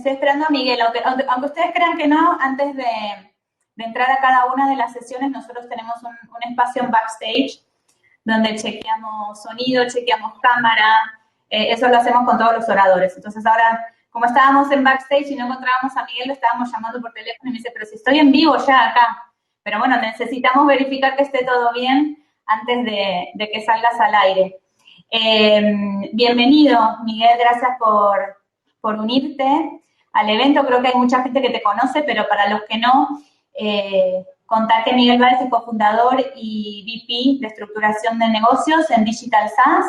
Estoy esperando a Miguel, aunque ustedes crean que no, antes de entrar a cada una de las sesiones, nosotros tenemos un espacio en backstage donde chequeamos sonido, chequeamos cámara, eso lo hacemos con todos los oradores. Entonces ahora, como estábamos en backstage y no encontrábamos a Miguel, lo estábamos llamando por teléfono y me dice, pero si estoy en vivo ya acá. Pero bueno, necesitamos verificar que esté todo bien antes de que salgas al aire. Bienvenido, Miguel, gracias por unirte al evento. Creo que hay mucha gente que te conoce, pero para los que no, contar que Miguel Báez es cofundador y VP de estructuración de negocios en Digital SaaS.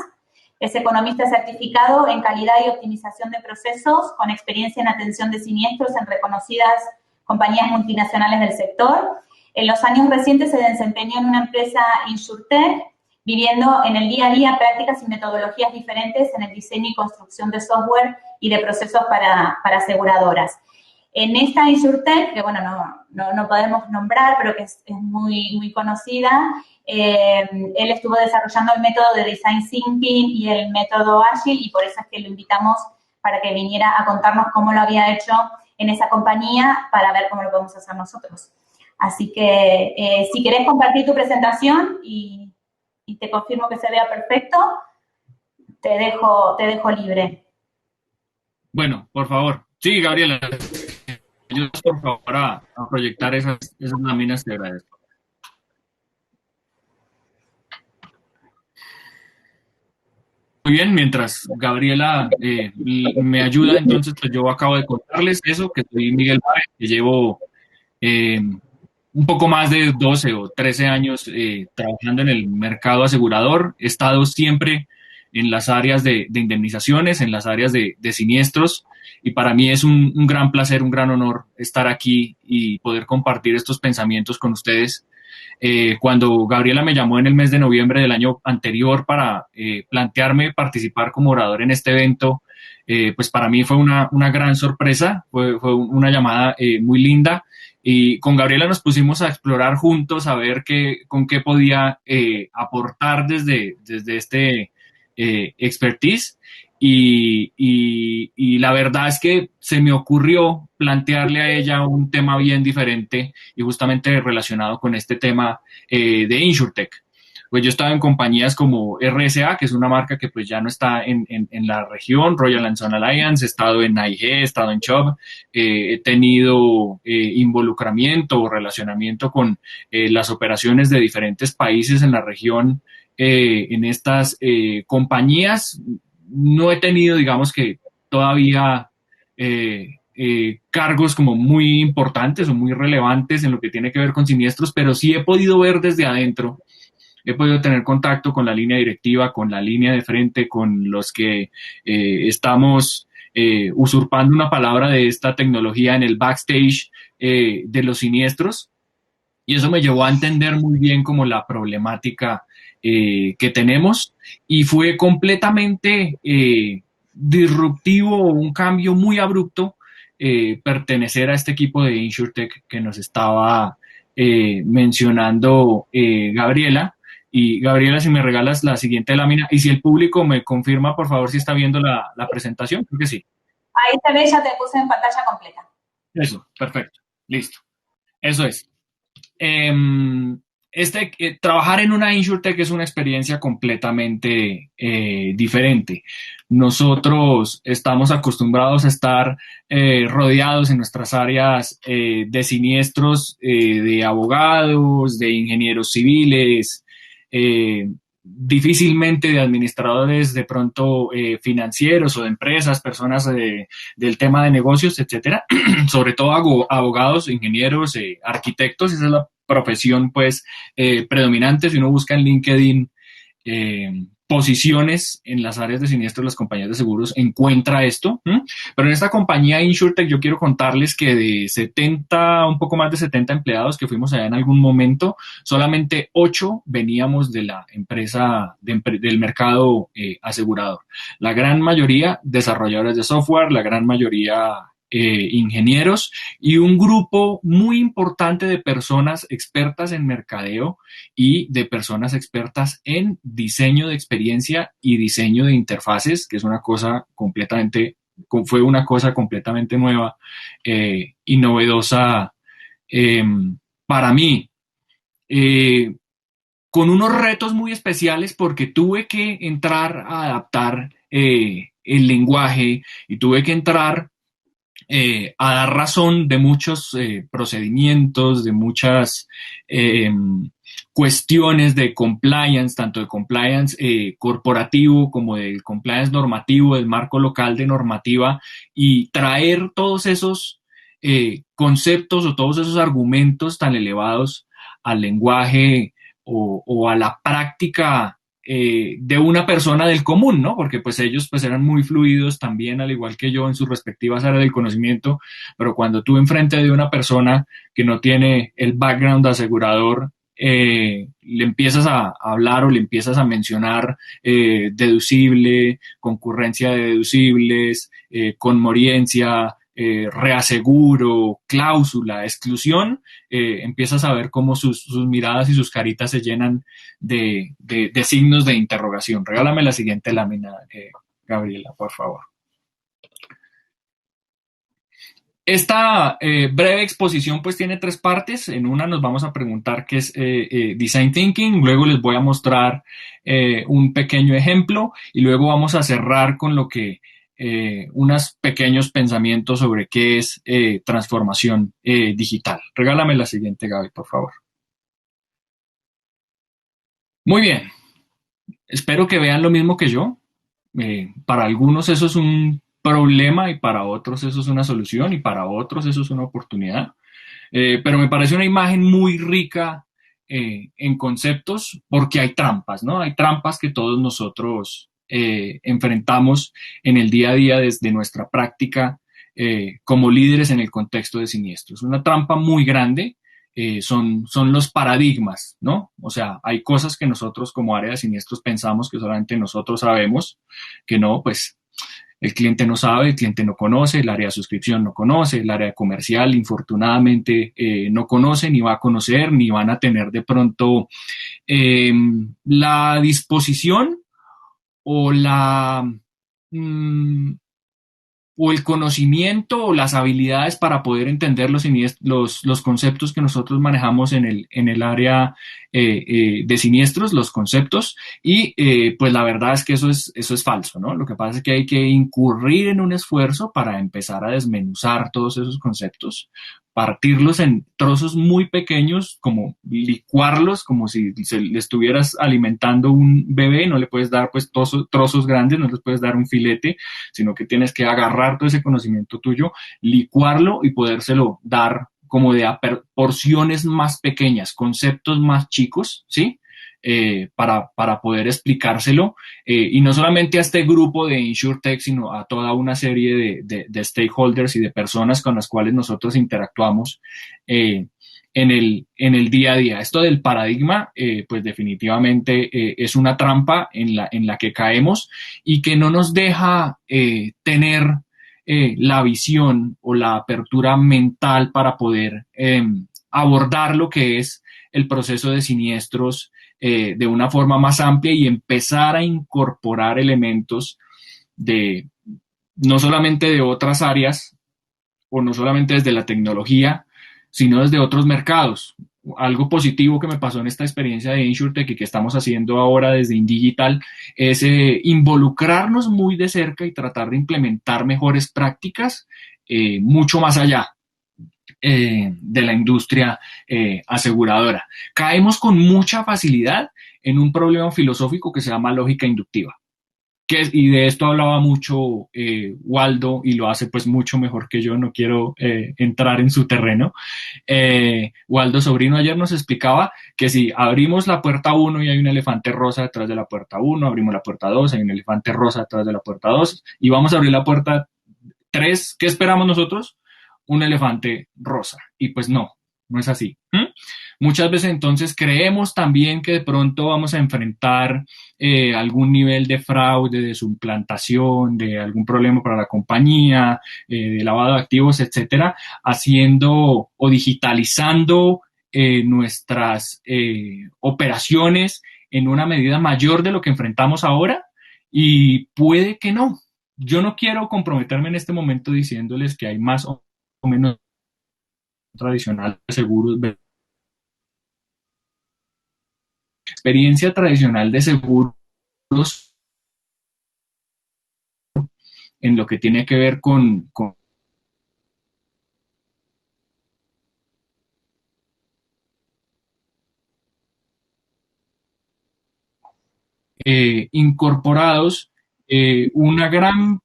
Es economista certificado en calidad y optimización de procesos, con experiencia en atención de siniestros en reconocidas compañías multinacionales del sector. En los años recientes se desempeñó en una empresa InsurTech, viviendo en el día a día prácticas y metodologías diferentes en el diseño y construcción de software y de procesos para aseguradoras. En esta InsurTech, que bueno, no podemos nombrar, pero que es muy conocida, él estuvo desarrollando el método de Design Thinking y el método Agile, y por eso es que lo invitamos para que viniera a contarnos cómo lo había hecho en esa compañía para ver cómo lo podemos hacer nosotros. Así que si querés compartir tu presentación y te confirmo que se vea perfecto, te dejo libre. Bueno, por favor. Sí, Gabriela, ayúdanos por favor a proyectar esas láminas, te agradezco. Muy bien, mientras Gabriela me ayuda, entonces pues yo acabo de contarles eso, que soy Miguel Báez, que llevo un poco más de 12 o 13 años trabajando en el mercado asegurador. He estado siempre en las áreas de indemnizaciones, en las áreas de siniestros, y para mí es un gran placer, un gran honor estar aquí y poder compartir estos pensamientos con ustedes. Cuando Gabriela me llamó en el mes de noviembre del año anterior para plantearme participar como orador en este evento, pues para mí fue una gran sorpresa, fue una llamada muy linda, y con Gabriela nos pusimos a explorar juntos, a ver con qué podía aportar desde este expertise. Y la verdad es que se me ocurrió plantearle a ella un tema bien diferente y justamente relacionado con este tema de InsurTech. Pues yo he estado en compañías como RSA, que es una marca que pues ya no está en la región, Royal and Son Alliance, he estado en AIG, he estado en Chubb, he tenido involucramiento o relacionamiento con las operaciones de diferentes países en la región en estas compañías. No he tenido, digamos que todavía cargos como muy importantes o muy relevantes en lo que tiene que ver con siniestros, pero sí he podido ver desde adentro, he podido tener contacto con la línea directiva, con la línea de frente, con los que estamos usurpando una palabra de esta tecnología en el backstage de los siniestros, y eso me llevó a entender muy bien como la problemática que tenemos, y fue completamente disruptivo, un cambio muy abrupto pertenecer a este equipo de InsurTech que nos estaba mencionando Gabriela. Y Gabriela, si me regalas la siguiente lámina, y si el público me confirma, por favor, si está viendo la presentación, creo que sí. Ahí te ve, ya te puse en pantalla completa. Eso, perfecto, listo. Eso es. Trabajar en una InsurTech es una experiencia completamente diferente. Nosotros estamos acostumbrados a estar rodeados en nuestras áreas de siniestros, de abogados, de ingenieros civiles, difícilmente de administradores de pronto financieros o de empresas, personas del tema de negocios, etcétera. Sobre todo abogados, ingenieros, arquitectos. Esa es la profesión pues predominante. Si uno busca en LinkedIn posiciones en las áreas de siniestros, las compañías de seguros, encuentra esto. Pero en esta compañía InsurTech yo quiero contarles que de 70, un poco más de 70 empleados que fuimos allá en algún momento, solamente 8 veníamos de la empresa, del mercado asegurador. La gran mayoría desarrolladores de software, la gran mayoría ingenieros, y un grupo muy importante de personas expertas en mercadeo y de personas expertas en diseño de experiencia y diseño de interfaces, que es una cosa completamente fue una cosa completamente nueva y novedosa para mí. Eh, con unos retos muy especiales porque tuve que entrar a adaptar el lenguaje y tuve que entrar a dar razón de muchos procedimientos, de muchas cuestiones de compliance, tanto de compliance corporativo como del compliance normativo, del marco local de normativa, y traer todos esos conceptos o todos esos argumentos tan elevados al lenguaje o a la práctica de una persona del común, ¿no? Porque pues ellos pues eran muy fluidos también, al igual que yo, en sus respectivas áreas del conocimiento, pero cuando tú enfrente de una persona que no tiene el background asegurador, le empiezas a hablar o le empiezas a mencionar deducible, concurrencia de deducibles, conmoriencia, reaseguro, cláusula, exclusión, empiezas a ver cómo sus miradas y sus caritas se llenan de signos de interrogación. Regálame la siguiente lámina, Gabriela, por favor. Esta breve exposición pues tiene 3 partes. En una nos vamos a preguntar qué es Design Thinking, luego les voy a mostrar un pequeño ejemplo y luego vamos a cerrar con lo que unos pequeños pensamientos sobre qué es transformación digital. Regálame la siguiente, Gaby, por favor. Muy bien, espero que vean lo mismo que yo. Para algunos eso es un problema y para otros eso es una solución y para otros eso es una oportunidad. Pero me parece una imagen muy rica en conceptos porque hay trampas, ¿no? Hay trampas que todos nosotros enfrentamos en el día a día desde nuestra práctica como líderes en el contexto de siniestros. Una trampa muy grande son los paradigmas, ¿no? O sea, hay cosas que nosotros como área de siniestros pensamos que solamente nosotros sabemos, que no, pues el cliente no sabe, el cliente no conoce, el área de suscripción no conoce, el área comercial infortunadamente no conoce, ni va a conocer, ni van a tener de pronto la disposición o mm, o el conocimiento o las habilidades para poder entender los conceptos que nosotros manejamos en el área de siniestros, los conceptos, y pues la verdad es que eso es falso, ¿no? Lo que pasa es que hay que incurrir en un esfuerzo para empezar a desmenuzar todos esos conceptos, partirlos en trozos muy pequeños, como licuarlos, como si le estuvieras alimentando un bebé, no le puedes dar pues trozos grandes, no les puedes dar un filete, sino que tienes que agarrar todo ese conocimiento tuyo, licuarlo y podérselo dar como de porciones más pequeñas, conceptos más chicos, ¿sí? Para poder explicárselo, y no solamente a este grupo de InsurTech, sino a toda una serie de stakeholders y de personas con las cuales nosotros interactuamos en el día a día. Esto del paradigma, pues definitivamente es una trampa en la que caemos y que no nos deja tener la visión o la apertura mental para poder abordar lo que es el proceso de siniestros de una forma más amplia y empezar a incorporar elementos de no solamente de otras áreas o no solamente desde la tecnología, sino desde otros mercados. Algo positivo que me pasó en esta experiencia de InsurTech y que estamos haciendo ahora desde InDigital es involucrarnos muy de cerca y tratar de implementar mejores prácticas mucho más allá de la industria aseguradora. Caemos con mucha facilidad en un problema filosófico que se llama lógica inductiva. Y de esto hablaba mucho Waldo y lo hace pues mucho mejor que yo, no quiero entrar en su terreno. Waldo Sobrino ayer nos explicaba que si abrimos la puerta 1 y hay un elefante rosa detrás de la puerta 1, abrimos la puerta 2, hay un elefante rosa detrás de la puerta 2 y vamos a abrir la puerta 3, ¿qué esperamos nosotros? Un elefante rosa. Y pues no es así. Muchas veces entonces creemos también que de pronto vamos a enfrentar algún nivel de fraude, de suplantación, de algún problema para la compañía, de lavado de activos, etcétera, haciendo o digitalizando nuestras operaciones en una medida mayor de lo que enfrentamos ahora y puede que no. yo no quiero comprometerme en este momento diciéndoles que hay más o menos tradicional de seguros. Experiencia tradicional de seguros en lo que tiene que ver con incorporados una gran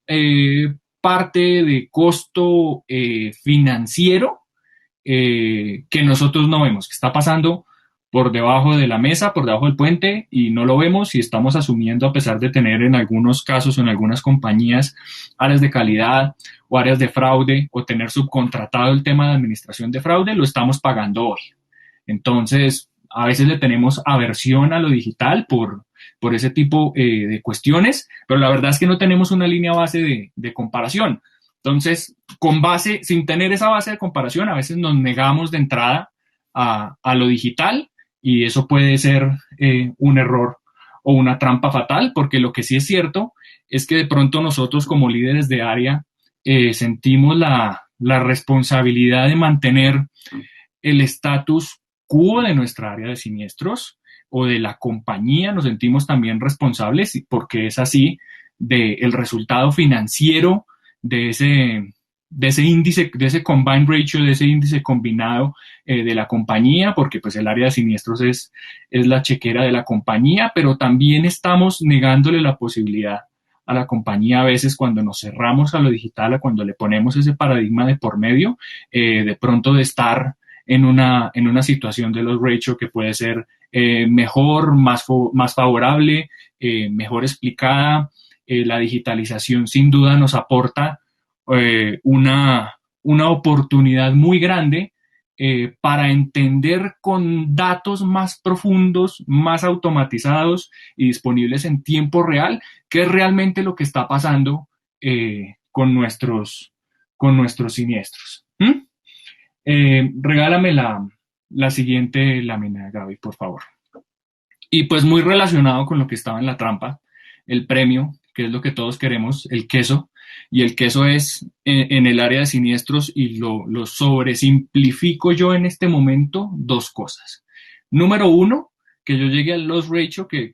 parte de costo financiero que nosotros no vemos, que está pasando por debajo de la mesa, por debajo del puente, y no lo vemos y estamos asumiendo, a pesar de tener en algunos casos o en algunas compañías áreas de calidad o áreas de fraude o tener subcontratado el tema de administración de fraude, lo estamos pagando hoy. Entonces, a veces le tenemos aversión a lo digital por ese tipo de cuestiones, pero la verdad es que no tenemos una línea base de comparación. Entonces, con base, sin tener esa base de comparación, a veces nos negamos de entrada a lo digital y eso puede ser un error o una trampa fatal, porque lo que sí es cierto es que de pronto nosotros como líderes de área sentimos la responsabilidad de mantener el estatus quo de nuestra área de siniestros o de la compañía, nos sentimos también responsables porque es así del resultado financiero de ese índice, de ese combined ratio, de ese índice combinado de la compañía, porque pues el área de siniestros es la chequera de la compañía, pero también estamos negándole la posibilidad a la compañía a veces cuando nos cerramos a lo digital, a cuando le ponemos ese paradigma de por medio, de pronto de estar en una situación de los ratio que puede ser mejor, más favorable, mejor explicada. La digitalización sin duda nos aporta una oportunidad muy grande para entender con datos más profundos, más automatizados y disponibles en tiempo real, qué es realmente lo que está pasando con nuestros siniestros. ¿Mm? Regálame la siguiente lámina, Gaby, por favor. Y pues muy relacionado con lo que estaba en la trampa, el premio, que es lo que todos queremos, el queso. Y el queso es en el área de siniestros y lo sobresimplifico yo en este momento dos cosas. Número uno, que yo llegue al loss ratio que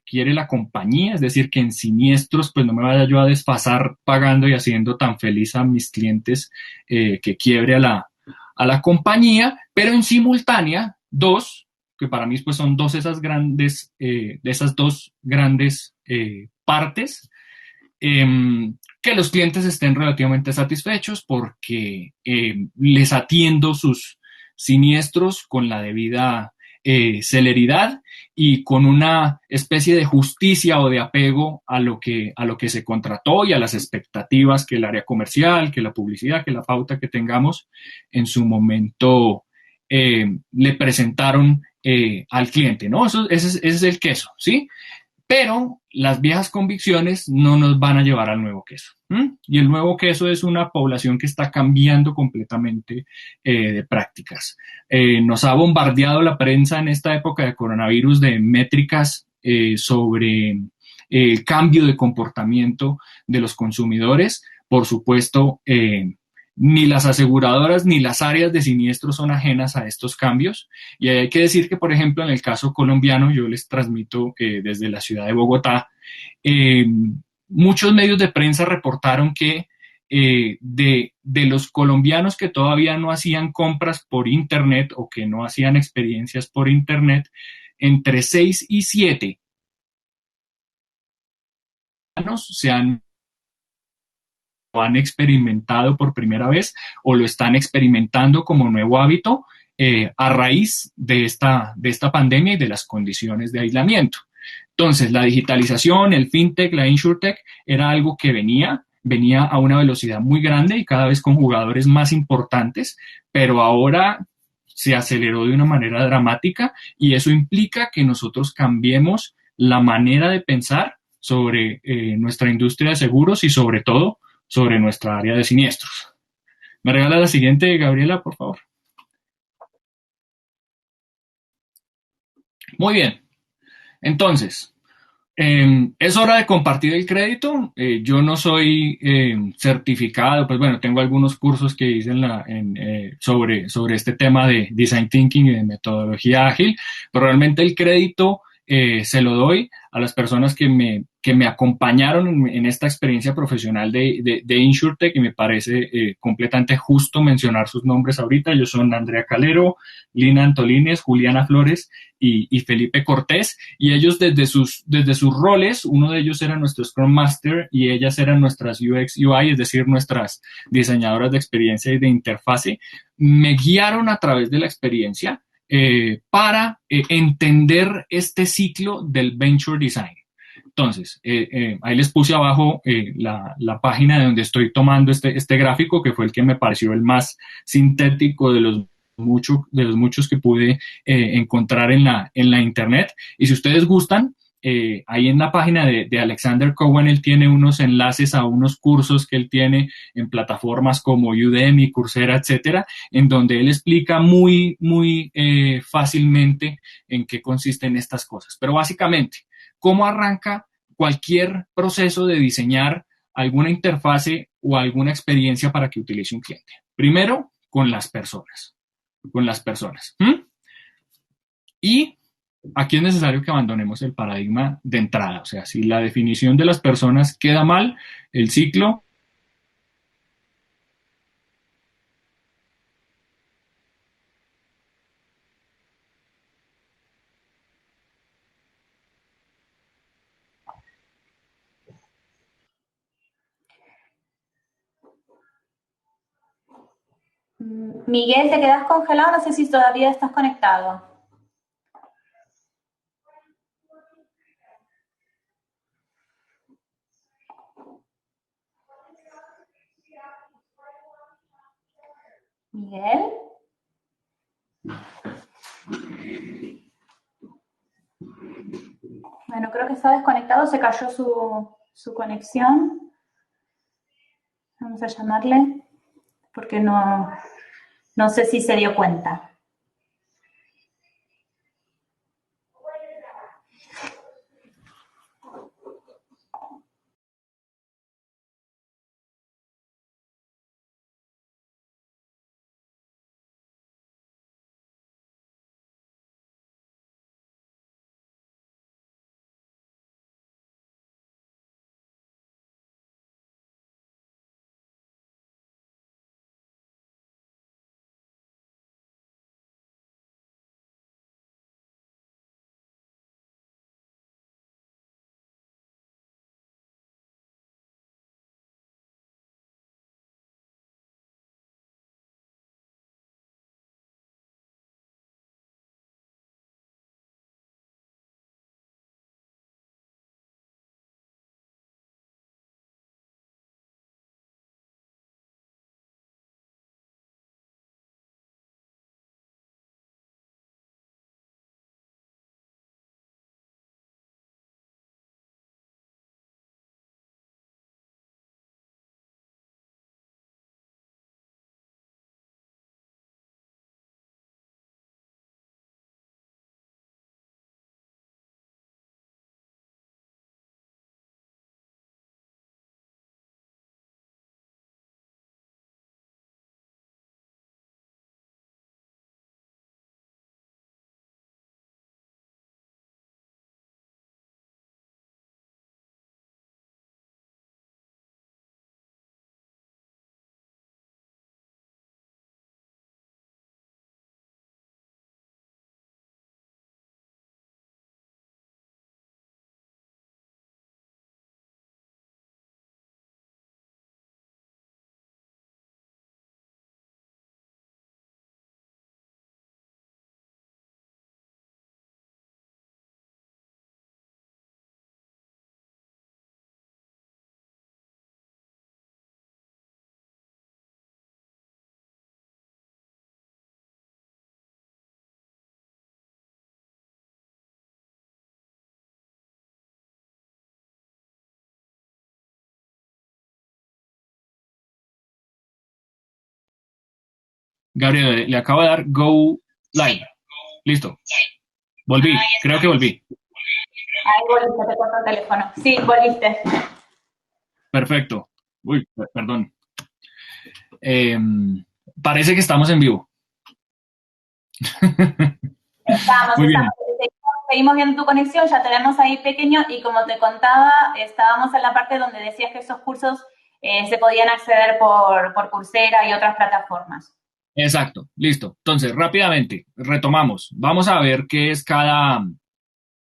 quiere la compañía, es decir, que en siniestros pues no me vaya yo a desfasar pagando y haciendo tan feliz a mis clientes que quiebre a la compañía, pero en simultánea, dos, que para mí pues son dos de esas dos grandes partes, que los clientes estén relativamente satisfechos porque les atiendo sus siniestros con la debida celeridad y con una especie de justicia o de apego a lo que se contrató y a las expectativas que el área comercial, que la publicidad, que la pauta que tengamos en su momento le presentaron al cliente, ¿no? Ese es el queso, ¿sí? Pero las viejas convicciones no nos van a llevar al nuevo queso. Y el nuevo queso es una población que está cambiando completamente de prácticas. Nos ha bombardeado la prensa en esta época de coronavirus de métricas sobre el cambio de comportamiento de los consumidores. Por supuesto, ni las aseguradoras ni las áreas de siniestro son ajenas a estos cambios. Y hay que decir que, por ejemplo, en el caso colombiano, yo les transmito desde la ciudad de Bogotá, eh, muchos medios de prensa reportaron que de los colombianos que todavía no hacían compras por Internet o que no hacían experiencias por Internet, entre 6 y 7 se han experimentado por primera vez o lo están experimentando como nuevo hábito a raíz de esta pandemia y de las condiciones de aislamiento. Entonces, la digitalización, el fintech, la insurtech, era algo que venía a una velocidad muy grande y cada vez con jugadores más importantes, pero ahora se aceleró de una manera dramática y eso implica que nosotros cambiemos la manera de pensar sobre nuestra industria de seguros y sobre todo sobre nuestra área de siniestros. ¿Me regala la siguiente, Gabriela, por favor? Muy bien. Entonces, Es hora de compartir el crédito. Yo no soy certificado, pues bueno, tengo algunos cursos que hice sobre este tema de design thinking y de metodología ágil, pero realmente el crédito se lo doy a las personas que me acompañaron en esta experiencia profesional de InsurTech, y me parece completamente justo mencionar sus nombres ahorita. Ellos son Andrea Calero, Lina Antolines, Juliana Flores y Felipe Cortés, y ellos desde sus roles, uno de ellos era nuestro Scrum Master y ellas eran nuestras UX UI, es decir, nuestras diseñadoras de experiencia y de interfase, me guiaron a través de la experiencia para entender este ciclo del Venture Design. Entonces, ahí les puse abajo la página de donde estoy tomando este gráfico, que fue el que me pareció el más sintético de los muchos que pude encontrar en la internet. Y si ustedes gustan, ahí en la página de Alexander Cowan, él tiene unos enlaces a unos cursos que él tiene en plataformas como Udemy, Coursera, etcétera, en donde él explica muy fácilmente en qué consisten estas cosas. Pero básicamente, ¿cómo arranca cualquier proceso de diseñar alguna interfase o alguna experiencia para que utilice un cliente? Primero, con las personas. Con las personas. Y aquí es necesario que abandonemos el paradigma de entrada. O sea, si la definición de las personas queda mal, el ciclo. Miguel, ¿te quedas congelado? No sé si todavía estás conectado. Miguel. Bueno, creo que está desconectado, se cayó su conexión. Vamos a llamarle porque no sé si se dio cuenta. Gabriel, le acabo de dar Go Live. Listo. Volví. Creo que volví. Ahí volviste, te cortó el teléfono. Sí, volviste. Perfecto. Uy, perdón. Eh, Parece que estamos en vivo. Estamos, Muy estamos. bien. Seguimos viendo tu conexión, ya tenemos ahí pequeño y como te contaba, estábamos en la parte donde decías que esos cursos se podían acceder por Coursera y otras plataformas. Exacto, listo. Entonces, rápidamente, retomamos. Vamos a ver qué es cada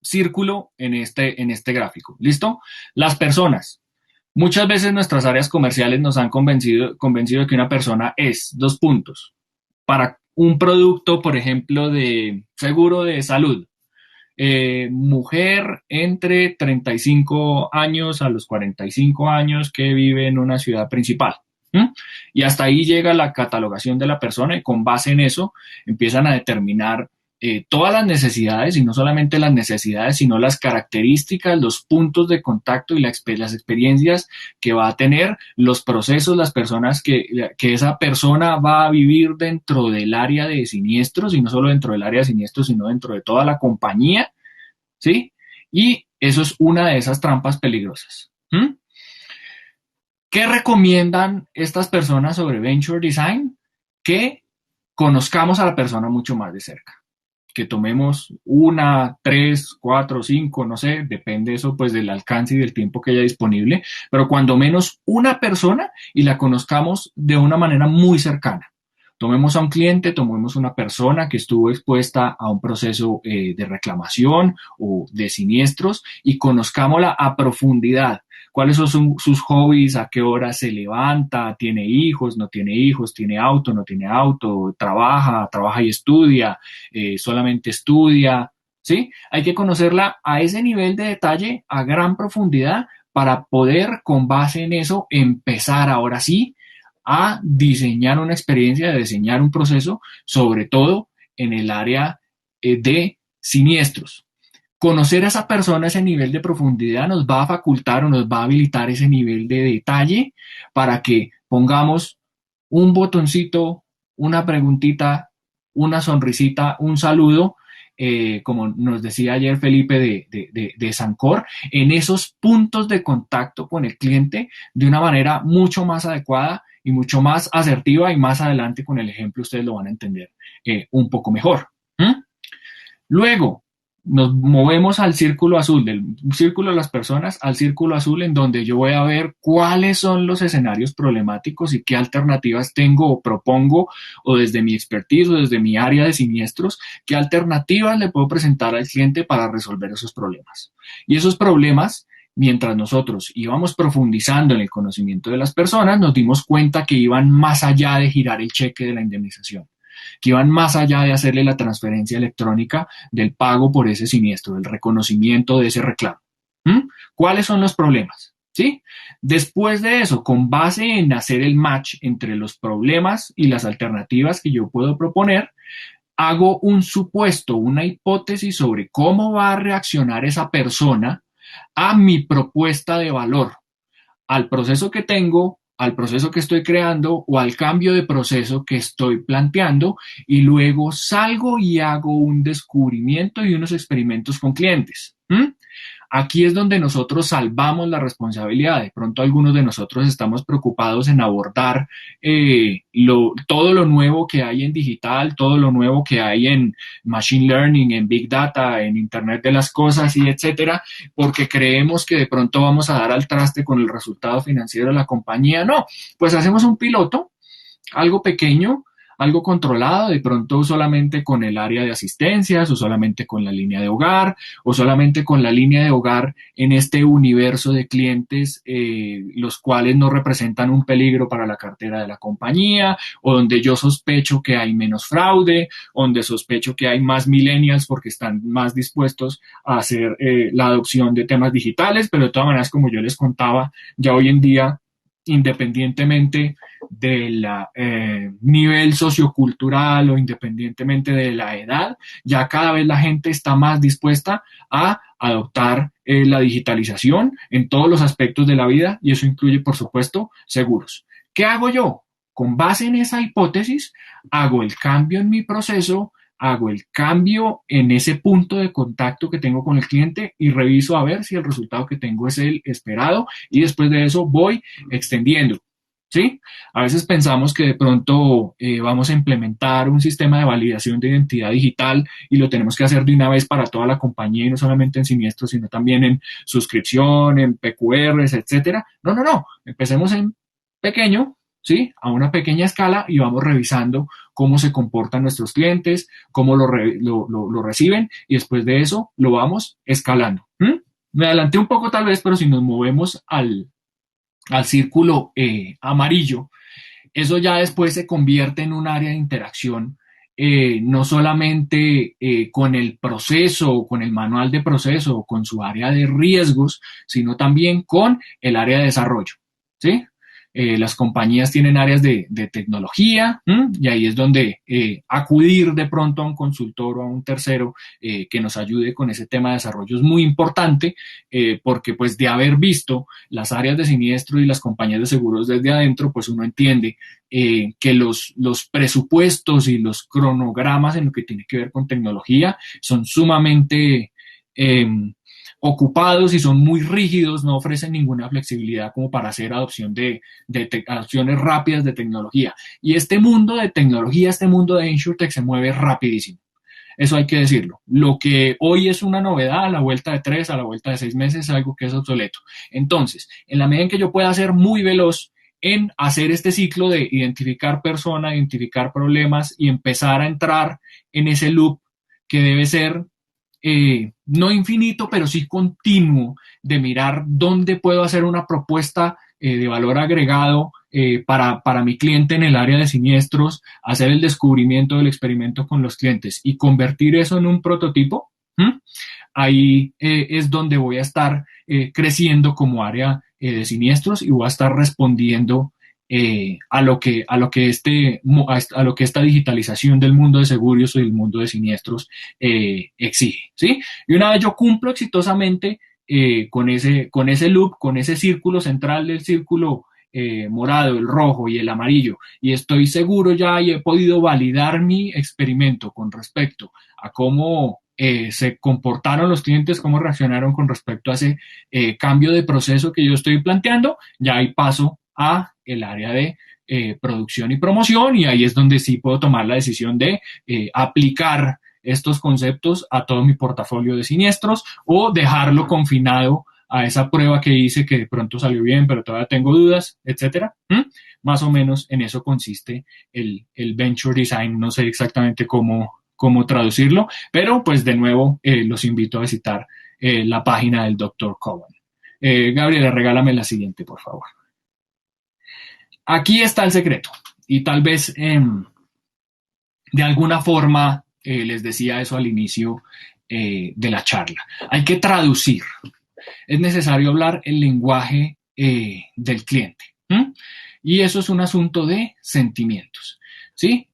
círculo en este gráfico. ¿Listo? Las personas. Muchas veces nuestras áreas comerciales nos han convencido de que una persona es, dos puntos, para un producto, por ejemplo, de seguro de salud. Mujer entre 35 años a los 45 años que vive en una ciudad principal. ¿Mm? Y hasta ahí llega la catalogación de la persona y con base en eso empiezan a determinar todas las necesidades y no solamente las necesidades, sino las características, los puntos de contacto y las experiencias que va a tener, los procesos, las personas que esa persona va a vivir dentro del área de siniestros y no solo dentro del área de siniestros, sino dentro de toda la compañía. ¿Sí? Y eso es una de esas trampas peligrosas. ¿Mm? ¿Qué recomiendan estas personas sobre Venture Design? Que conozcamos a la persona mucho más de cerca. Que tomemos una, tres, cuatro, cinco, no sé, depende eso pues del alcance y del tiempo que haya disponible, pero cuando menos una persona y la conozcamos de una manera muy cercana. Tomemos a un cliente, tomemos una persona que estuvo expuesta a un proceso de reclamación o de siniestros y conozcámosla a profundidad. ¿Cuáles son sus hobbies? ¿A qué hora se levanta? ¿Tiene hijos? ¿No tiene hijos? ¿Tiene auto? ¿No tiene auto? ¿Trabaja? ¿Trabaja y estudia? ¿Solamente estudia? ¿Sí? Hay que conocerla a ese nivel de detalle, a gran profundidad, para poder, con base en eso, empezar ahora sí a diseñar una experiencia, a diseñar un proceso, sobre todo en el área de siniestros. Conocer a esa persona, ese nivel de profundidad, nos va a facultar o nos va a habilitar ese nivel de detalle para que pongamos un botoncito, una preguntita, una sonrisita, un saludo, como nos decía ayer Felipe de Sancor, en esos puntos de contacto con el cliente de una manera mucho más adecuada y mucho más asertiva y más adelante con el ejemplo ustedes lo van a entender un poco mejor. ¿Mm? Luego, nos movemos al círculo azul, del círculo de las personas al círculo azul, en donde yo voy a ver cuáles son los escenarios problemáticos y qué alternativas tengo o propongo, o desde mi expertise o desde mi área de siniestros, qué alternativas le puedo presentar al cliente para resolver esos problemas. Y esos problemas, mientras nosotros íbamos profundizando en el conocimiento de las personas, nos dimos cuenta que iban más allá de girar el cheque de la indemnización, que iban más allá de hacerle la transferencia electrónica del pago por ese siniestro, del reconocimiento de ese reclamo. ¿Mm? ¿Cuáles son los problemas? ¿Sí? Después de eso, con base en hacer el match entre los problemas y las alternativas que yo puedo proponer, hago un supuesto, una hipótesis sobre cómo va a reaccionar esa persona a mi propuesta de valor, al proceso que tengo, al proceso que estoy creando o al cambio de proceso que estoy planteando, y luego salgo y hago un descubrimiento y unos experimentos con clientes. ¿Mm? Aquí es donde nosotros salvamos la responsabilidad. De pronto algunos de nosotros estamos preocupados en abordar todo lo nuevo que hay en digital, todo lo nuevo que hay en machine learning, en big data, en Internet de las cosas y etcétera, porque creemos que de pronto vamos a dar al traste con el resultado financiero de la compañía. No, pues hacemos un piloto, algo pequeño, algo controlado, de pronto solamente con el área de asistencias o solamente con la línea de hogar o solamente con la línea de hogar en este universo de clientes, los cuales no representan un peligro para la cartera de la compañía, o donde yo sospecho que hay menos fraude, donde sospecho que hay más millennials porque están más dispuestos a hacer la adopción de temas digitales, pero de todas maneras, como yo les contaba, ya hoy en día, independientemente del nivel sociocultural o independientemente de la edad, ya cada vez la gente está más dispuesta a adoptar la digitalización en todos los aspectos de la vida, y eso incluye, por supuesto, seguros. ¿Qué hago yo? Con base en esa hipótesis, hago el cambio en mi proceso, hago el cambio en ese punto de contacto que tengo con el cliente y reviso a ver si el resultado que tengo es el esperado y después de eso voy extendiendo. ¿Sí? A veces pensamos que de pronto vamos a implementar un sistema de validación de identidad digital y lo tenemos que hacer de una vez para toda la compañía y no solamente en siniestros, sino también en suscripción, en PQRs, etcétera. No, no, no. Empecemos en pequeño, ¿sí? A una pequeña escala y vamos revisando cómo se comportan nuestros clientes, cómo lo reciben y después de eso lo vamos escalando. ¿Mm? Me adelanté un poco tal vez, pero si nos movemos al círculo amarillo, eso ya después se convierte en un área de interacción, no solamente con el proceso, con el manual de proceso, con su área de riesgos, sino también con el área de desarrollo, ¿sí? Las compañías tienen áreas de tecnología, ¿m? Y ahí es donde acudir de pronto a un consultor o a un tercero que nos ayude con ese tema de desarrollo es muy importante porque pues de haber visto las áreas de siniestro y las compañías de seguros desde adentro, pues uno entiende que los presupuestos y los cronogramas en lo que tiene que ver con tecnología son sumamente ocupados y son muy rígidos, no ofrecen ninguna flexibilidad como para hacer adopción de adopciones rápidas de tecnología. Y este mundo de tecnología, este mundo de InsurTech se mueve rapidísimo. Eso hay que decirlo. Lo que hoy es una novedad a la vuelta de 3, a la vuelta de 6 meses, es algo que es obsoleto. Entonces, en la medida en que yo pueda ser muy veloz en hacer este ciclo de identificar persona, identificar problemas y empezar a entrar en ese loop que debe ser no infinito, pero sí continuo, de mirar dónde puedo hacer una propuesta de valor agregado para mi cliente en el área de siniestros, hacer el descubrimiento del experimento con los clientes y convertir eso en un prototipo. ¿Mm? Ahí es donde voy a estar creciendo como área de siniestros y voy a estar respondiendo a lo que esta digitalización del mundo de seguros y del mundo de siniestros exige, ¿sí? Y una vez yo cumplo exitosamente con ese loop, con ese círculo central del círculo morado, el rojo y el amarillo, y estoy seguro ya y he podido validar mi experimento con respecto a cómo se comportaron los clientes, cómo reaccionaron con respecto a ese cambio de proceso que yo estoy planteando, ya hay paso a el área de producción y promoción y ahí es donde sí puedo tomar la decisión de aplicar estos conceptos a todo mi portafolio de siniestros o dejarlo confinado a esa prueba que hice que de pronto salió bien, pero todavía tengo dudas, etcétera. Más o menos en eso consiste el Venture Design. No sé exactamente cómo traducirlo, pero pues de nuevo los invito a visitar la página del Dr. Cowan. Gabriela, regálame la siguiente, por favor. Aquí está el secreto y tal vez de alguna forma les decía eso al inicio de la charla. Hay que traducir. Es necesario hablar el lenguaje del cliente. Y eso es un asunto de sentimientos. ¿Sí?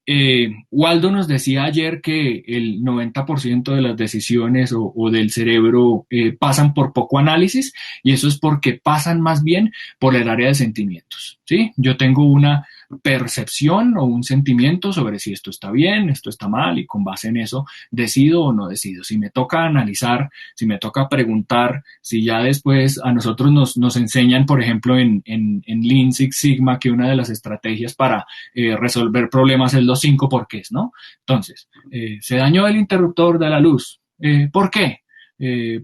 Waldo nos decía ayer que el 90% de las decisiones o del cerebro pasan por poco análisis y eso es porque pasan más bien por el área de sentimientos. ¿Sí? Yo tengo una percepción o un sentimiento sobre si esto está bien, esto está mal y con base en eso decido o no decido. Si me toca analizar, si me toca preguntar, si ya después a nosotros nos enseñan, por ejemplo, en Lean Six Sigma, que una de las estrategias para resolver problemas es los 5 porqués, ¿no? Entonces, se dañó el interruptor de la luz. ¿Por qué?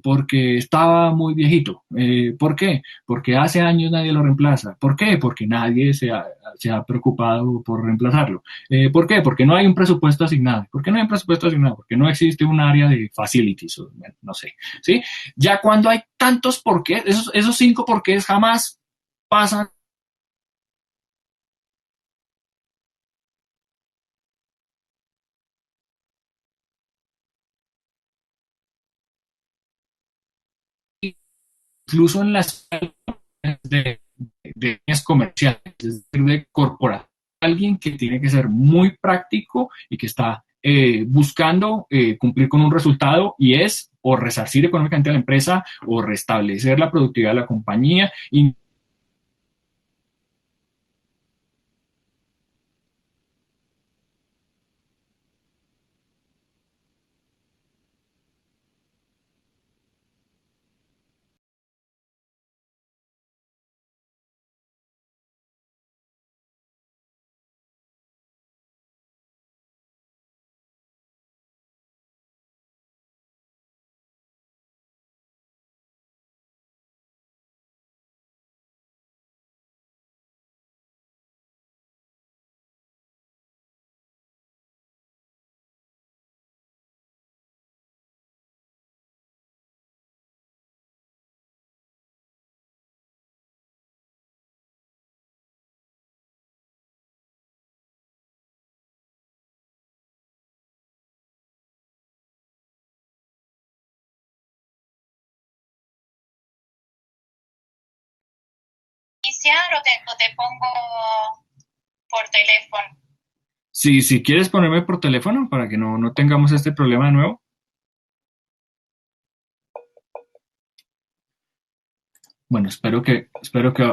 Porque estaba muy viejito. ¿Por qué? Porque hace años nadie lo reemplaza. ¿Por qué? Porque nadie se ha preocupado por reemplazarlo. ¿Por qué? Porque no hay un presupuesto asignado. ¿Por qué no hay un presupuesto asignado? Porque no existe un área de facilities, bueno, no sé. ¿Sí? Ya cuando hay tantos porqués, esos 5 porqués jamás pasan. Incluso en las de líneas comerciales, es decir, de corporación. Alguien que tiene que ser muy práctico y que está buscando cumplir con un resultado y es o resarcir económicamente a la empresa o restablecer la productividad de la compañía y iniciar o te pongo por teléfono? Sí, si quieres ponerme por teléfono para que no tengamos este problema de nuevo. Bueno, espero que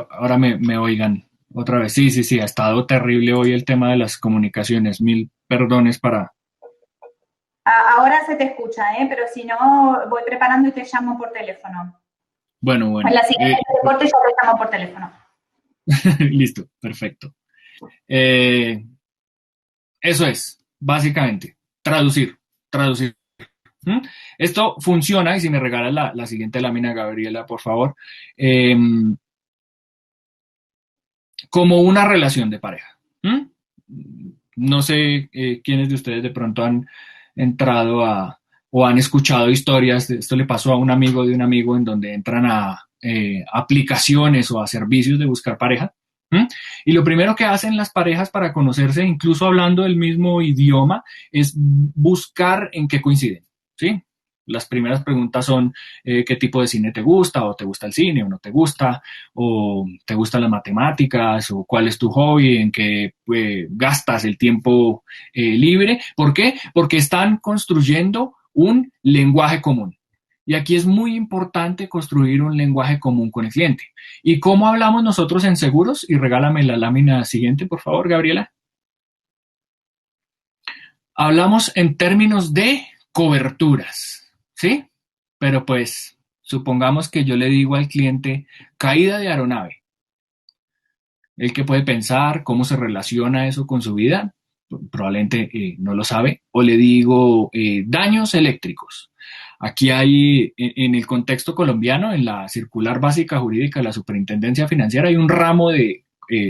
ahora me oigan otra vez. Sí, sí, sí, ha estado terrible hoy el tema de las comunicaciones. Mil perdones para... Ahora se te escucha, pero si no, voy preparando y te llamo por teléfono. Bueno, En bueno. la siguiente corte yo te llamo por teléfono. Listo, perfecto. Eh, Eso es, básicamente, traducir. ¿Mm? Esto funciona, y si me regalas la siguiente lámina, Gabriela, por favor, eh, como una relación de pareja. ¿Mm? No sé quiénes de ustedes de pronto han entrado a o han escuchado historias, esto le pasó a un amigo de un amigo en donde entran a aplicaciones o a servicios de buscar pareja. ¿Mm? Y lo primero que hacen las parejas para conocerse, incluso hablando del mismo idioma, es buscar en qué coinciden, ¿sí? Las primeras preguntas son qué tipo de cine te gusta, o te gusta el cine, o no te gusta, o te gustan las matemáticas, o cuál es tu hobby, en qué gastas el tiempo libre. ¿Por qué? Porque están construyendo un lenguaje común. Y aquí es muy importante construir un lenguaje común con el cliente. ¿Y cómo hablamos nosotros en seguros? Y regálame la lámina siguiente, por favor, Gabriela. Hablamos en términos de coberturas, ¿sí? Pero pues supongamos que yo le digo al cliente caída de aeronave. El que puede pensar cómo se relaciona eso con su vida, probablemente no lo sabe. O le digo daños eléctricos. Aquí hay, en el contexto colombiano, en la circular básica jurídica de la Superintendencia Financiera, hay un ramo de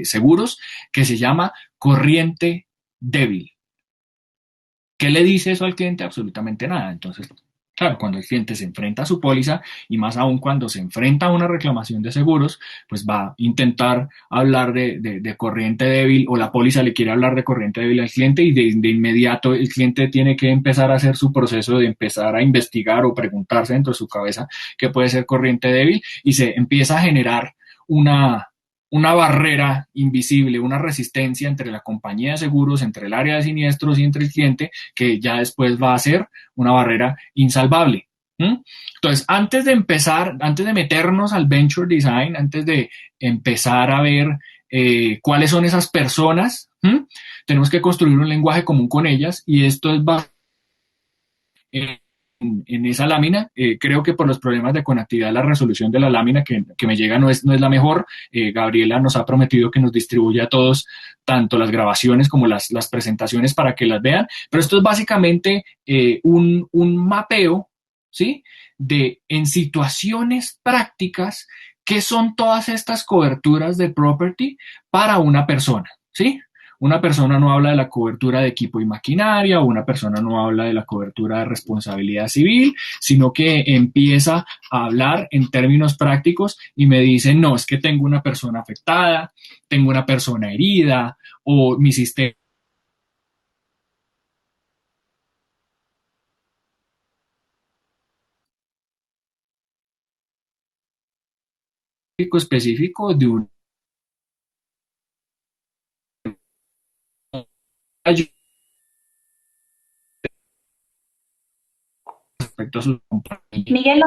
seguros que se llama corriente débil. ¿Qué le dice eso al cliente? Absolutamente nada. Entonces, claro, cuando el cliente se enfrenta a su póliza y más aún cuando se enfrenta a una reclamación de seguros, pues va a intentar hablar de corriente débil, o la póliza le quiere hablar de corriente débil al cliente, y de inmediato el cliente tiene que empezar a hacer su proceso de empezar a investigar o preguntarse dentro de su cabeza qué puede ser corriente débil, y se empieza a generar una, una barrera invisible, una resistencia entre la compañía de seguros, entre el área de siniestros y entre el cliente, que ya después va a ser una barrera insalvable. ¿Mm? Entonces, antes de empezar, antes de meternos al venture design, antes de empezar a ver cuáles son esas personas, tenemos que construir un lenguaje común con ellas, y esto es en esa lámina. Creo que por los problemas de conectividad la resolución de la lámina que me llega no es la mejor. Gabriela nos ha prometido que nos distribuya a todos tanto las grabaciones como las presentaciones para que las vean, pero esto es básicamente un mapeo, ¿sí? De en situaciones prácticas qué son todas estas coberturas de property para una persona, ¿sí? Una persona no habla de la cobertura de equipo y maquinaria, o una persona no habla de la cobertura de responsabilidad civil, sino que empieza a hablar en términos prácticos y me dice, no, es que tengo una persona afectada, tengo una persona herida, o mi sistema específico de un respecto a su compañía Miguel,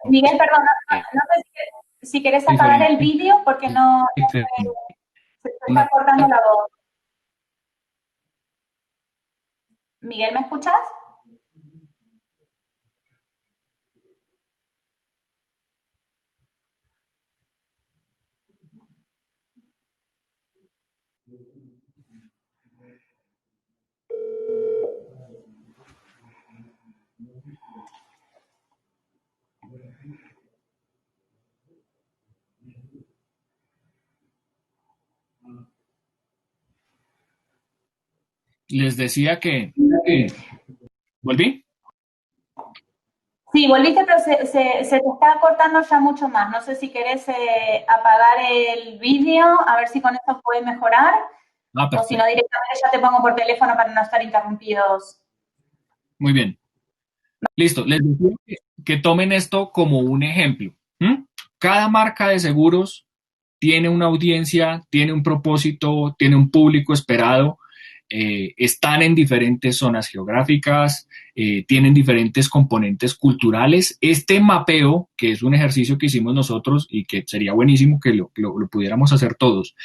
Miguel, perdón, no sé si querés apagar el diferente. vídeo porque no se está Una, cortando la voz. Miguel, ¿me escuchas? les decía que volví. Sí, volviste, pero se te está cortando ya mucho más. No sé si querés apagar el vídeo, a ver si con esto puede mejorar, Ah, o si no, perfecto. directamente ya te pongo por teléfono para no estar interrumpidos. Muy bien. Listo. Les decía que tomen esto como un ejemplo. ¿Mm? Cada marca de seguros tiene una audiencia, tiene un propósito, tiene un público esperado, están en diferentes zonas geográficas, tienen diferentes componentes culturales. Este mapeo, que es un ejercicio que hicimos nosotros y que sería buenísimo que lo pudiéramos hacer todos,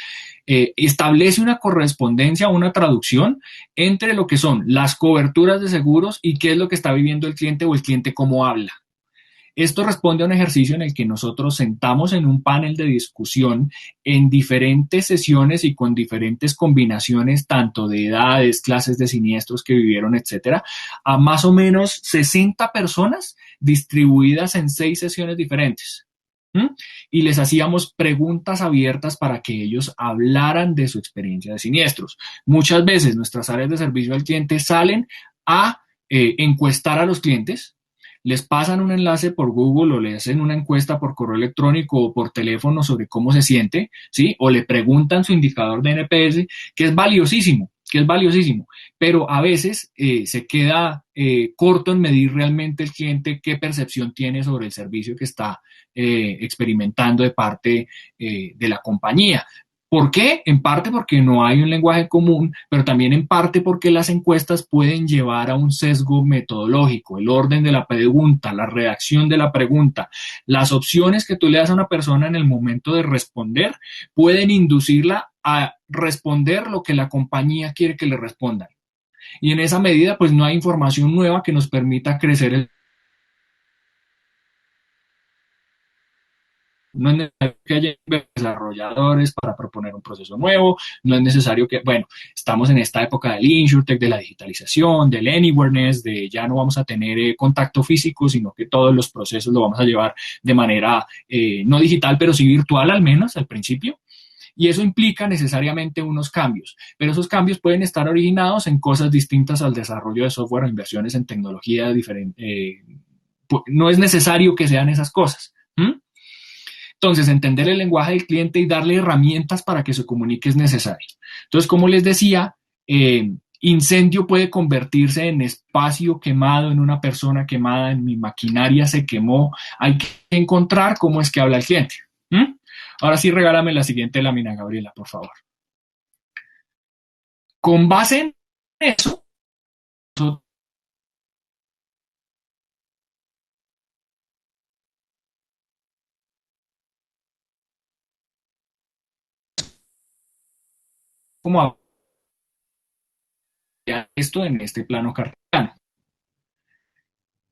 establece una correspondencia, una traducción entre lo que son las coberturas de seguros y qué es lo que está viviendo el cliente o el cliente cómo habla. Esto responde a un ejercicio en el que nosotros sentamos en un panel de discusión en diferentes sesiones y con diferentes combinaciones, tanto de edades, clases de siniestros que vivieron, etcétera, a más o menos 60 personas distribuidas en 6 sesiones diferentes. ¿Mm? Y les hacíamos preguntas abiertas para que ellos hablaran de su experiencia de siniestros. Muchas veces nuestras áreas de servicio al cliente salen a encuestar a los clientes, les pasan un enlace por Google o le hacen una encuesta por correo electrónico o por teléfono sobre cómo se siente, ¿sí? O le preguntan su indicador de NPS, que es valiosísimo, pero a veces se queda corto en medir realmente el cliente qué percepción tiene sobre el servicio que está experimentando de parte de la compañía. ¿Por qué? En parte porque no hay un lenguaje común, pero también en parte porque las encuestas pueden llevar a un sesgo metodológico, el orden de la pregunta, la redacción de la pregunta, las opciones que tú le das a una persona en el momento de responder pueden inducirla a responder lo que la compañía quiere que le respondan. Y en esa medida, pues no hay información nueva que nos permita crecer el. No es necesario que haya desarrolladores para proponer un proceso nuevo, no es necesario que, bueno, estamos en esta época del InsurTech, de la digitalización, del anywhereness, de ya no vamos a tener contacto físico, sino que todos los procesos lo vamos a llevar de manera no digital, pero sí virtual al menos al principio. Y eso implica necesariamente unos cambios, pero esos cambios pueden estar originados en cosas distintas al desarrollo de software o inversiones en tecnología diferente. No es necesario que sean esas cosas. Entonces, entender el lenguaje del cliente y darle herramientas para que se comunique es necesario. Entonces, como les decía, incendio puede convertirse en espacio quemado, en una persona quemada, en mi maquinaria se quemó. Hay que encontrar cómo es que habla el cliente. Ahora sí, regálame la siguiente lámina, Gabriela, por favor. Con base en eso, ¿cómo esto en este plano cartesiano?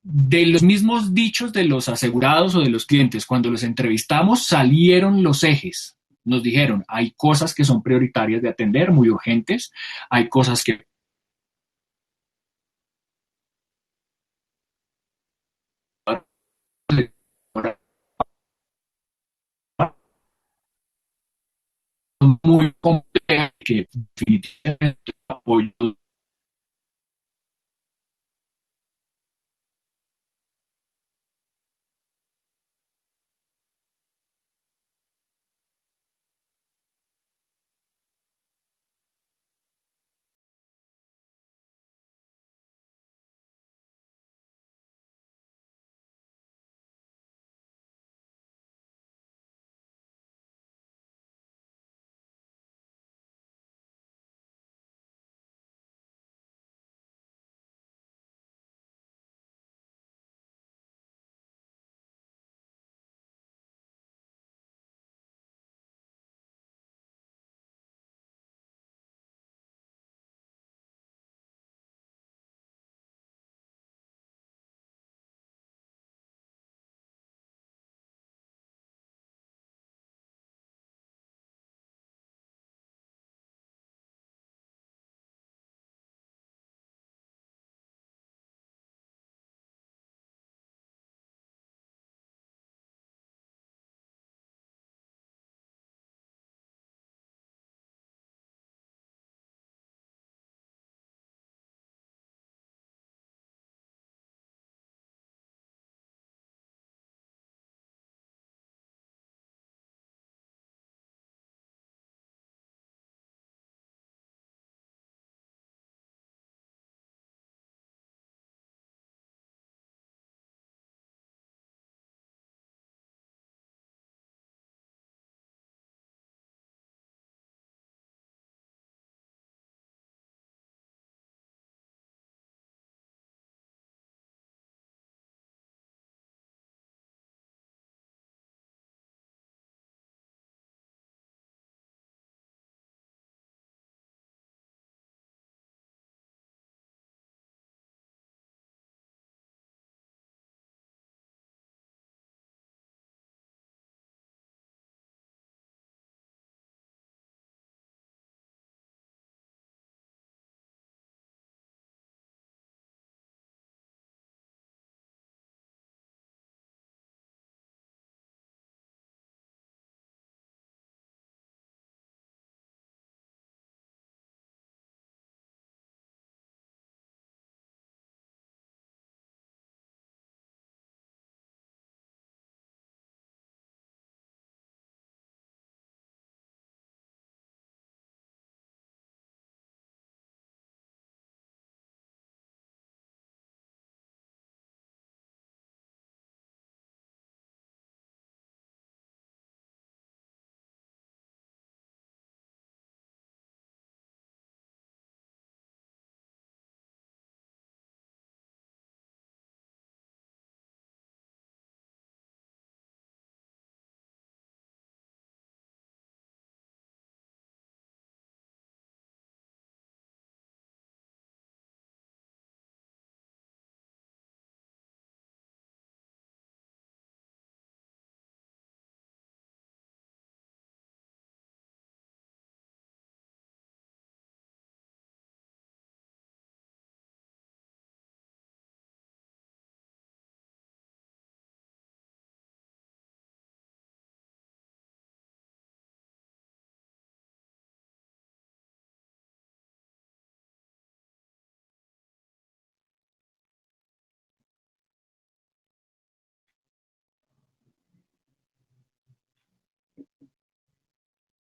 De los mismos dichos de los asegurados o de los clientes, cuando los entrevistamos, salieron los ejes. Nos dijeron, hay cosas que son prioritarias de atender, muy urgentes, hay cosas que son muy complejas, que definitivamente apoyo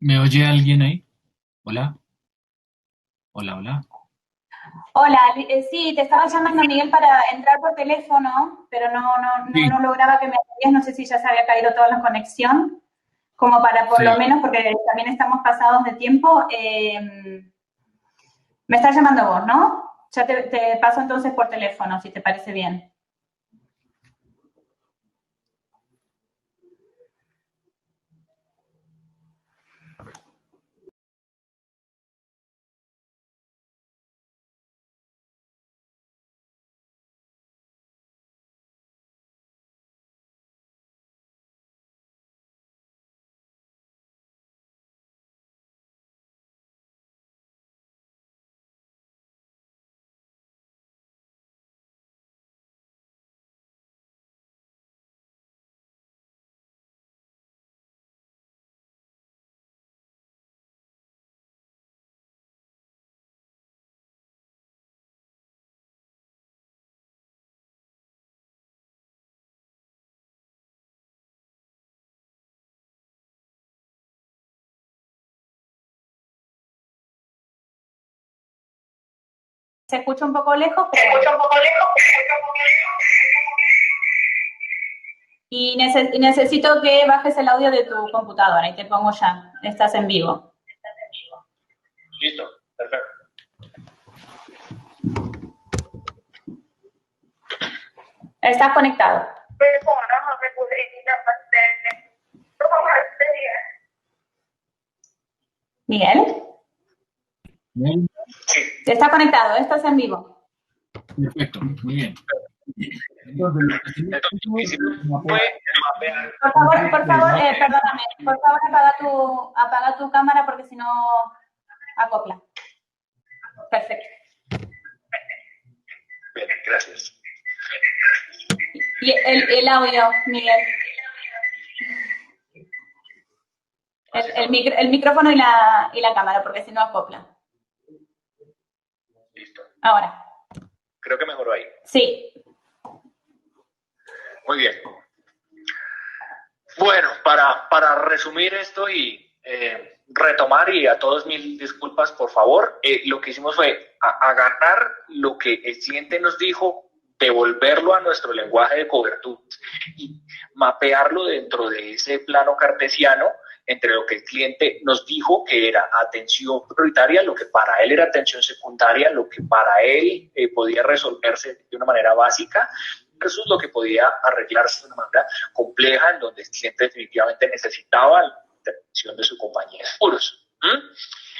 ¿Me oye alguien ahí? Hola, hola, hola. Hola, sí, te estaba llamando Miguel para entrar por teléfono, pero Sí, no lograba que me atendías, no sé si ya se había caído toda la conexión, como para por lo sí. menos, porque también estamos pasados de tiempo, me estás llamando vos, ¿no? Ya te paso entonces por teléfono, si te parece bien. Se escucha un poco lejos, pero bueno. Y necesito que bajes el audio de tu computadora y te pongo ya, estás en vivo. Listo, perfecto. Estás conectado. Miguel, Bien, estás conectado, estás en vivo. perfecto, muy bien. Entonces, lo que estoy Entonces, lo que hicimos haciendo fue mapear. Por favor, perdóname, por favor apaga tu cámara porque si no acopla. Perfecto. Bien, gracias. Y el audio, Miguel. El micrófono y la cámara, porque si no acopla. Listo. Ahora. Creo que mejoró ahí. Sí. Muy bien. Bueno, para resumir esto y retomar, y a todos mil disculpas, por favor, lo que hicimos fue agarrar lo que el cliente nos dijo, devolverlo a nuestro lenguaje de cobertura y mapearlo dentro de ese plano cartesiano entre lo que el cliente nos dijo que era atención prioritaria, lo que para él era atención secundaria, lo que para él podía resolverse de una manera básica, versus lo que podía arreglarse de una manera compleja, en donde el cliente definitivamente necesitaba la intervención de su compañía de seguros.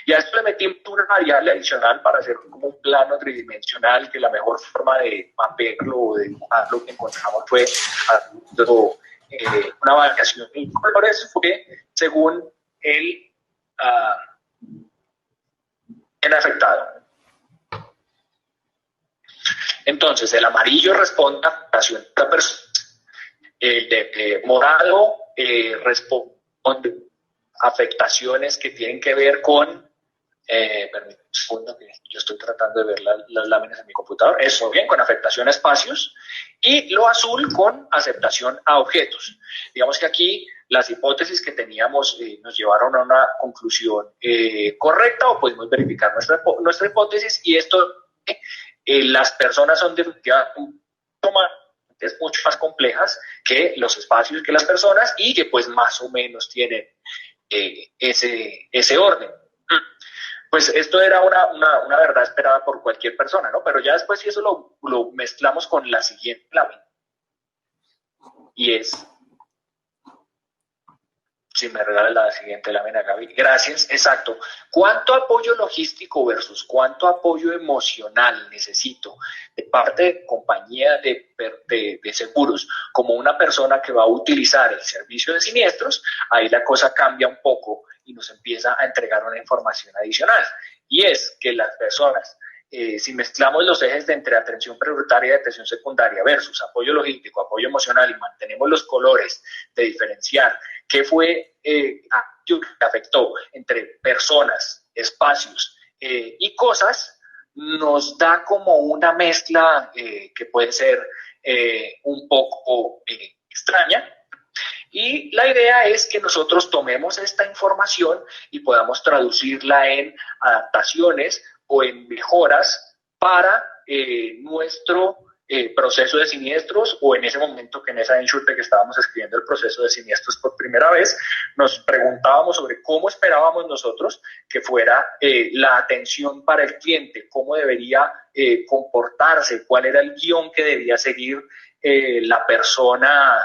Y a esto le metimos una variable adicional para hacer como un plano tridimensional, que la mejor forma de mapearlo o de dibujarlo que encontramos fue haciendo una variación en colores, fue según el afectado. Entonces, el amarillo responde a la afectación de la persona, el de morado responde a afectaciones que tienen que ver con permítame un segundo que yo estoy tratando de ver las láminas en mi computador. Eso, bien, con afectación a espacios. Y lo azul con aceptación a objetos. Digamos que aquí las hipótesis que teníamos nos llevaron a una conclusión correcta, o pudimos verificar nuestra hipótesis, y esto, las personas son definitivamente mucho más complejas que los espacios, que las personas, y que pues más o menos tienen ese orden. Pues esto era una verdad esperada por cualquier persona, ¿no? Pero ya después, si eso lo mezclamos con la siguiente lámina, y es, si me regalas la siguiente lámina, Gaby, gracias, exacto. ¿Cuánto apoyo logístico versus cuánto apoyo emocional necesito de parte de compañía de seguros como una persona que va a utilizar el servicio de siniestros? Ahí la cosa cambia un poco y nos empieza a entregar una información adicional. Y es que las personas, si mezclamos los ejes de entre atención prioritaria y atención secundaria versus apoyo logístico, apoyo emocional, y mantenemos los colores de diferenciar qué fue que afectó entre personas, espacios y cosas, nos da como una mezcla que puede ser un poco extraña. Y la idea es que nosotros tomemos esta información y podamos traducirla en adaptaciones o en mejoras para nuestro proceso de siniestros, o en ese momento que en esa InsurTech que estábamos escribiendo el proceso de siniestros por primera vez, nos preguntábamos sobre cómo esperábamos nosotros que fuera la atención para el cliente, cómo debería comportarse, cuál era el guión que debía seguir la persona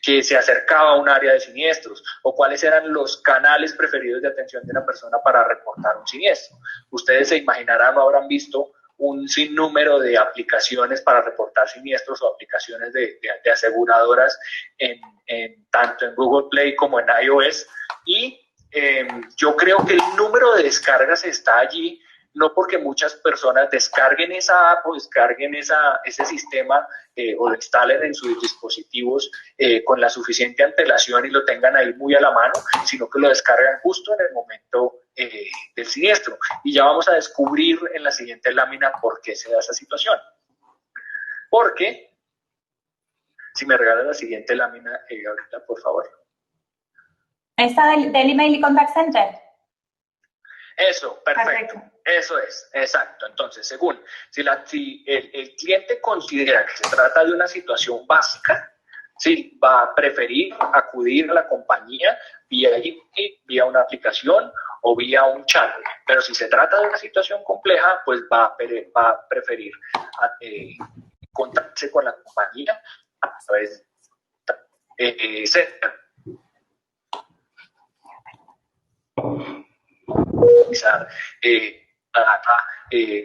que se acercaba a un área de siniestros, o cuáles eran los canales preferidos de atención de una persona para reportar un siniestro. Ustedes se imaginarán o habrán visto un sinnúmero de aplicaciones para reportar siniestros o aplicaciones de aseguradoras tanto en Google Play como en iOS, y yo creo que el número de descargas está allí no porque muchas personas descarguen esa app o descarguen ese sistema o lo instalen en sus dispositivos con la suficiente antelación y lo tengan ahí muy a la mano, sino que lo descargan justo en el momento del siniestro. Y ya vamos a descubrir en la siguiente lámina por qué se da esa situación. Porque, si me regalas la siguiente lámina, ahorita, por favor. ¿Esta del email y contact center? Eso, perfecto. Eso es, exacto. Entonces, según, si el cliente considera que se trata de una situación básica, sí, va a preferir acudir a la compañía vía email, vía una aplicación o vía un chat. Pero si se trata de una situación compleja, pues va a preferir contactarse con la compañía a través de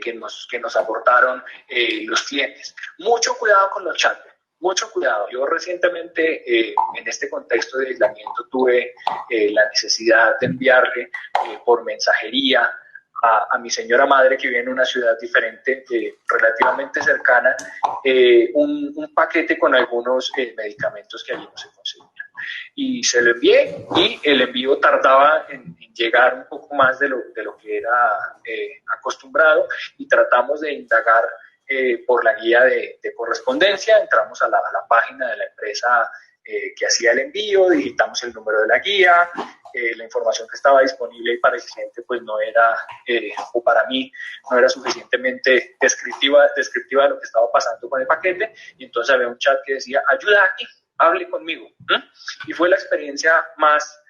que nos aportaron los clientes. Mucho cuidado con los chats, mucho cuidado. Yo recientemente en este contexto de aislamiento tuve la necesidad de enviarle por mensajería a mi señora madre, que vive en una ciudad diferente, relativamente cercana, un paquete con algunos medicamentos que allí no se conseguían. Y se lo envié, y el envío tardaba en llegar un poco más de lo que era acostumbrado, y tratamos de indagar por la guía de correspondencia. Entramos a la página de la empresa que hacía el envío, digitamos el número de la guía, la información que estaba disponible para el cliente pues no era, o para mí, no era suficientemente descriptiva de lo que estaba pasando con el paquete, y entonces había un chat que decía: ayuda aquí, hable conmigo. Y fue la experiencia más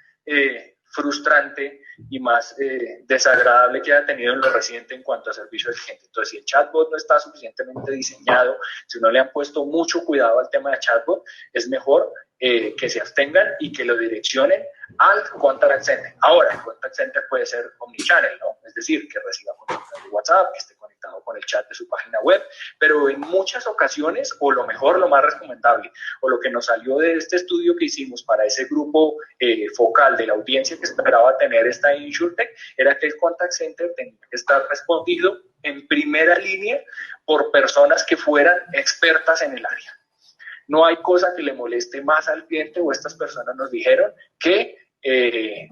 frustrante y más desagradable que haya tenido en lo reciente en cuanto a servicio al cliente. Entonces, si el chatbot no está suficientemente diseñado, si no le han puesto mucho cuidado al tema de chatbot, es mejor que se abstengan y que lo direccionen al contact center. Ahora, el contact center puede ser omnichannel, ¿no? Es decir, que reciba contactos de WhatsApp, que esté conectado con el chat de su página web, pero en muchas ocasiones, o lo mejor, lo más recomendable, o lo que nos salió de este estudio que hicimos para ese grupo focal de la audiencia que esperaba tener esta InsurTech, era que el contact center tenía que estar respondido en primera línea por personas que fueran expertas en el área. No hay cosa que le moleste más al cliente, o estas personas nos dijeron que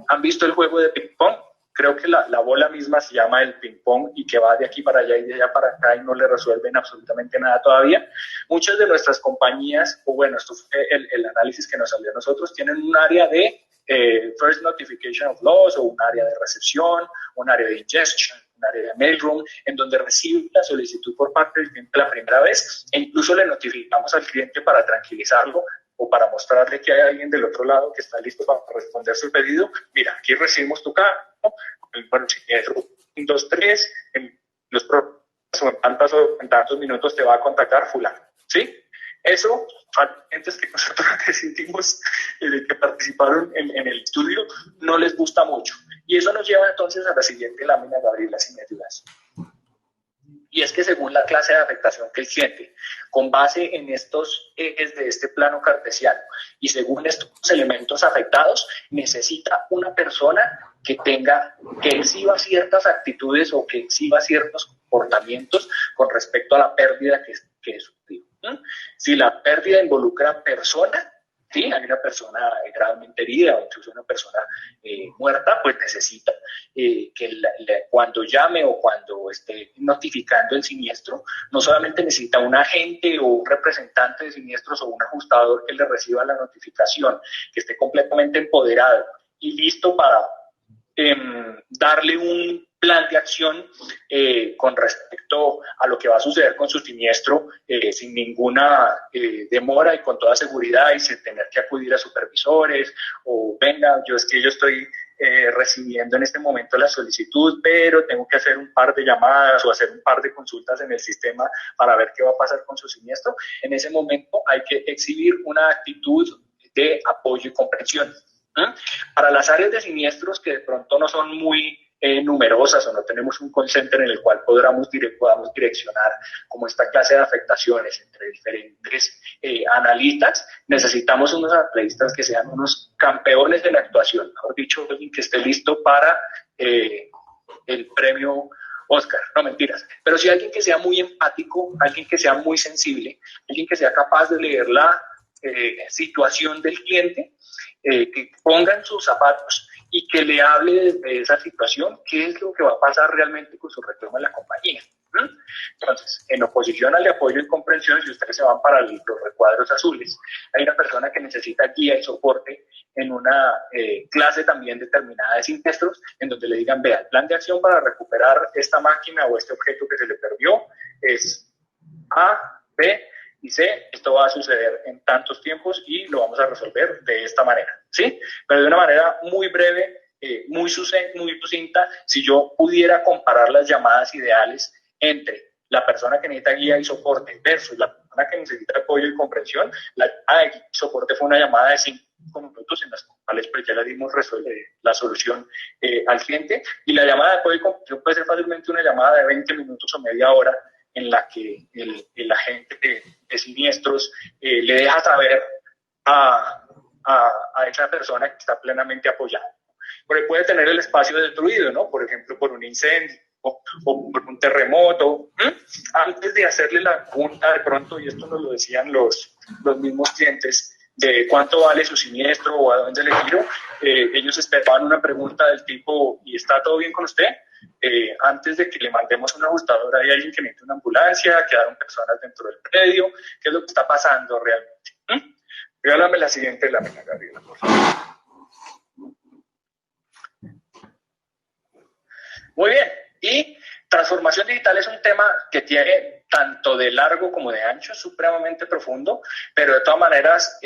han visto el juego de ping-pong. Creo que la bola misma se llama el ping-pong, y que va de aquí para allá y de allá para acá y no le resuelven absolutamente nada todavía. Muchas de nuestras compañías, o bueno, esto fue el análisis que nos salió a nosotros, tienen un área de First Notification of Loss, o un área de recepción, un área de ingestion, un área de mailroom, en donde recibe la solicitud por parte del cliente la primera vez, e incluso le notificamos al cliente para tranquilizarlo o para mostrarle que hay alguien del otro lado que está listo para responder su pedido. Mira, aquí recibimos tu cargo, bueno, si tienes 1, 2, 3, en los próximos en tantos minutos te va a contactar fulano, ¿sí? Eso, a clientes que nosotros decidimos que participaron en el estudio, no les gusta mucho. Y eso nos lleva entonces a la siguiente lámina, Gabriela, si me ayudas. Y es que según la clase de afectación que el cliente, con base en estos ejes de este plano cartesiano y según estos elementos afectados, necesita una persona que exhiba ciertas actitudes o que exhiba ciertos comportamientos con respecto a la pérdida que sufrió. Si la pérdida involucra persona, ¿sí? Hay una persona gravemente herida o incluso una persona muerta, pues necesita que cuando llame o cuando esté notificando el siniestro, no solamente necesita un agente o un representante de siniestros o un ajustador que le reciba la notificación, que esté completamente empoderado y listo para darle un plan de acción con respecto a lo que va a suceder con su siniestro sin ninguna demora y con toda seguridad y sin tener que acudir a supervisores o venga, yo estoy recibiendo en este momento la solicitud, pero tengo que hacer un par de llamadas o hacer un par de consultas en el sistema para ver qué va a pasar con su siniestro. En ese momento hay que exhibir una actitud de apoyo y comprensión. Para las áreas de siniestros que de pronto no son muy numerosas o no tenemos un call center en el cual podamos direccionar como esta clase de afectaciones entre diferentes analistas, necesitamos unos analistas que sean unos campeones de la actuación, mejor dicho, alguien que esté listo para el premio Oscar, no mentiras, pero sí alguien que sea muy empático, alguien que sea muy sensible, alguien que sea capaz de leer la situación del cliente, que pongan sus zapatos y que le hable de esa situación, qué es lo que va a pasar realmente con su reclamo en la compañía. Entonces, en oposición al de apoyo y comprensión, si ustedes se van para los recuadros azules, hay una persona que necesita guía y soporte en una clase también determinada de siniestros, en donde le digan, vea, el plan de acción para recuperar esta máquina o este objeto que se le perdió es A, B y C, esto va a suceder en tantos tiempos y lo vamos a resolver de esta manera, ¿sí? Pero de una manera muy breve, muy sucinta, si yo pudiera comparar las llamadas ideales entre la persona que necesita guía y soporte versus la persona que necesita apoyo y comprensión, la llamada de guía y soporte fue una llamada de 5 minutos en las cuales pues, ya le dimos la solución al cliente, y la llamada de apoyo y comprensión puede ser fácilmente una llamada de 20 minutos o media hora en la que el agente de siniestros le deja saber a esa persona que está plenamente apoyada. Porque puede tener el espacio destruido, ¿no? Por ejemplo, por un incendio o por un terremoto. Antes de hacerle la pregunta de pronto, y esto nos lo decían los mismos clientes, de cuánto vale su siniestro o a dónde le giro, ellos esperaban una pregunta del tipo, ¿y está todo bien con usted? Antes de que le mandemos un ajustador, hay alguien que necesita una ambulancia, quedaron personas dentro del predio, ¿qué es lo que está pasando realmente? Regálame la siguiente lámina, Gabriela, por favor. Muy bien, y transformación digital es un tema que tiene tanto de largo como de ancho, supremamente profundo, pero de todas maneras,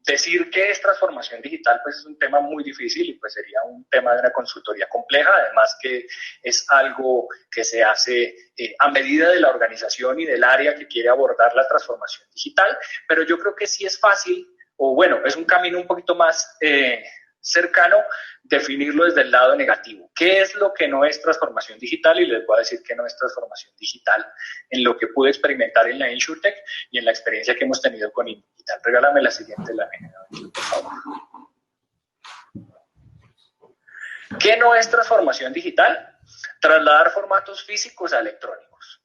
decir qué es transformación digital pues es un tema muy difícil y pues sería un tema de una consultoría compleja, además que es algo que se hace a medida de la organización y del área que quiere abordar la transformación digital, pero yo creo que sí es fácil, o bueno, es un camino un poquito más cercano definirlo desde el lado negativo. ¿Qué es lo que no es transformación digital? Y les voy a decir que no es transformación digital en lo que pude experimentar en la InsurTech y en la experiencia que hemos tenido con Indigital. Regálame la siguiente lámina, por favor. ¿Qué no es transformación digital? Trasladar formatos físicos a electrónicos.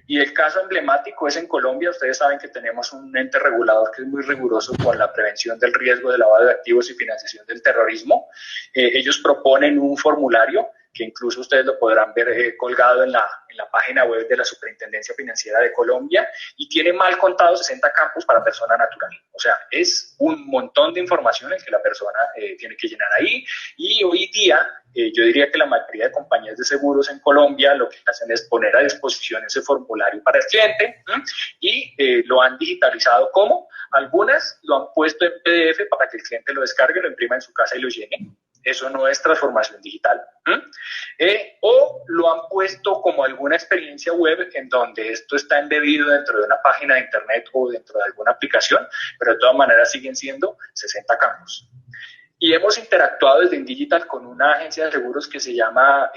Y el caso emblemático es en Colombia. Ustedes saben que tenemos un ente regulador que es muy riguroso con la prevención del riesgo de lavado de activos y financiación del terrorismo. Ellos proponen un formulario que incluso ustedes lo podrán ver colgado en la página web de la Superintendencia Financiera de Colombia, y tiene mal contado 60 campos para persona natural. O sea, es un montón de información el que la persona tiene que llenar ahí, y hoy día yo diría que la mayoría de compañías de seguros en Colombia lo que hacen es poner a disposición ese formulario para el cliente, y lo han digitalizado. ¿Cómo? Algunas lo han puesto en PDF para que el cliente lo descargue, lo imprima en su casa y lo llene. Eso no es transformación digital. O lo han puesto como alguna experiencia web en donde esto está embebido dentro de una página de internet o dentro de alguna aplicación, pero de todas maneras siguen siendo 60 campos. Y hemos interactuado desde Indigital con una agencia de seguros que se llama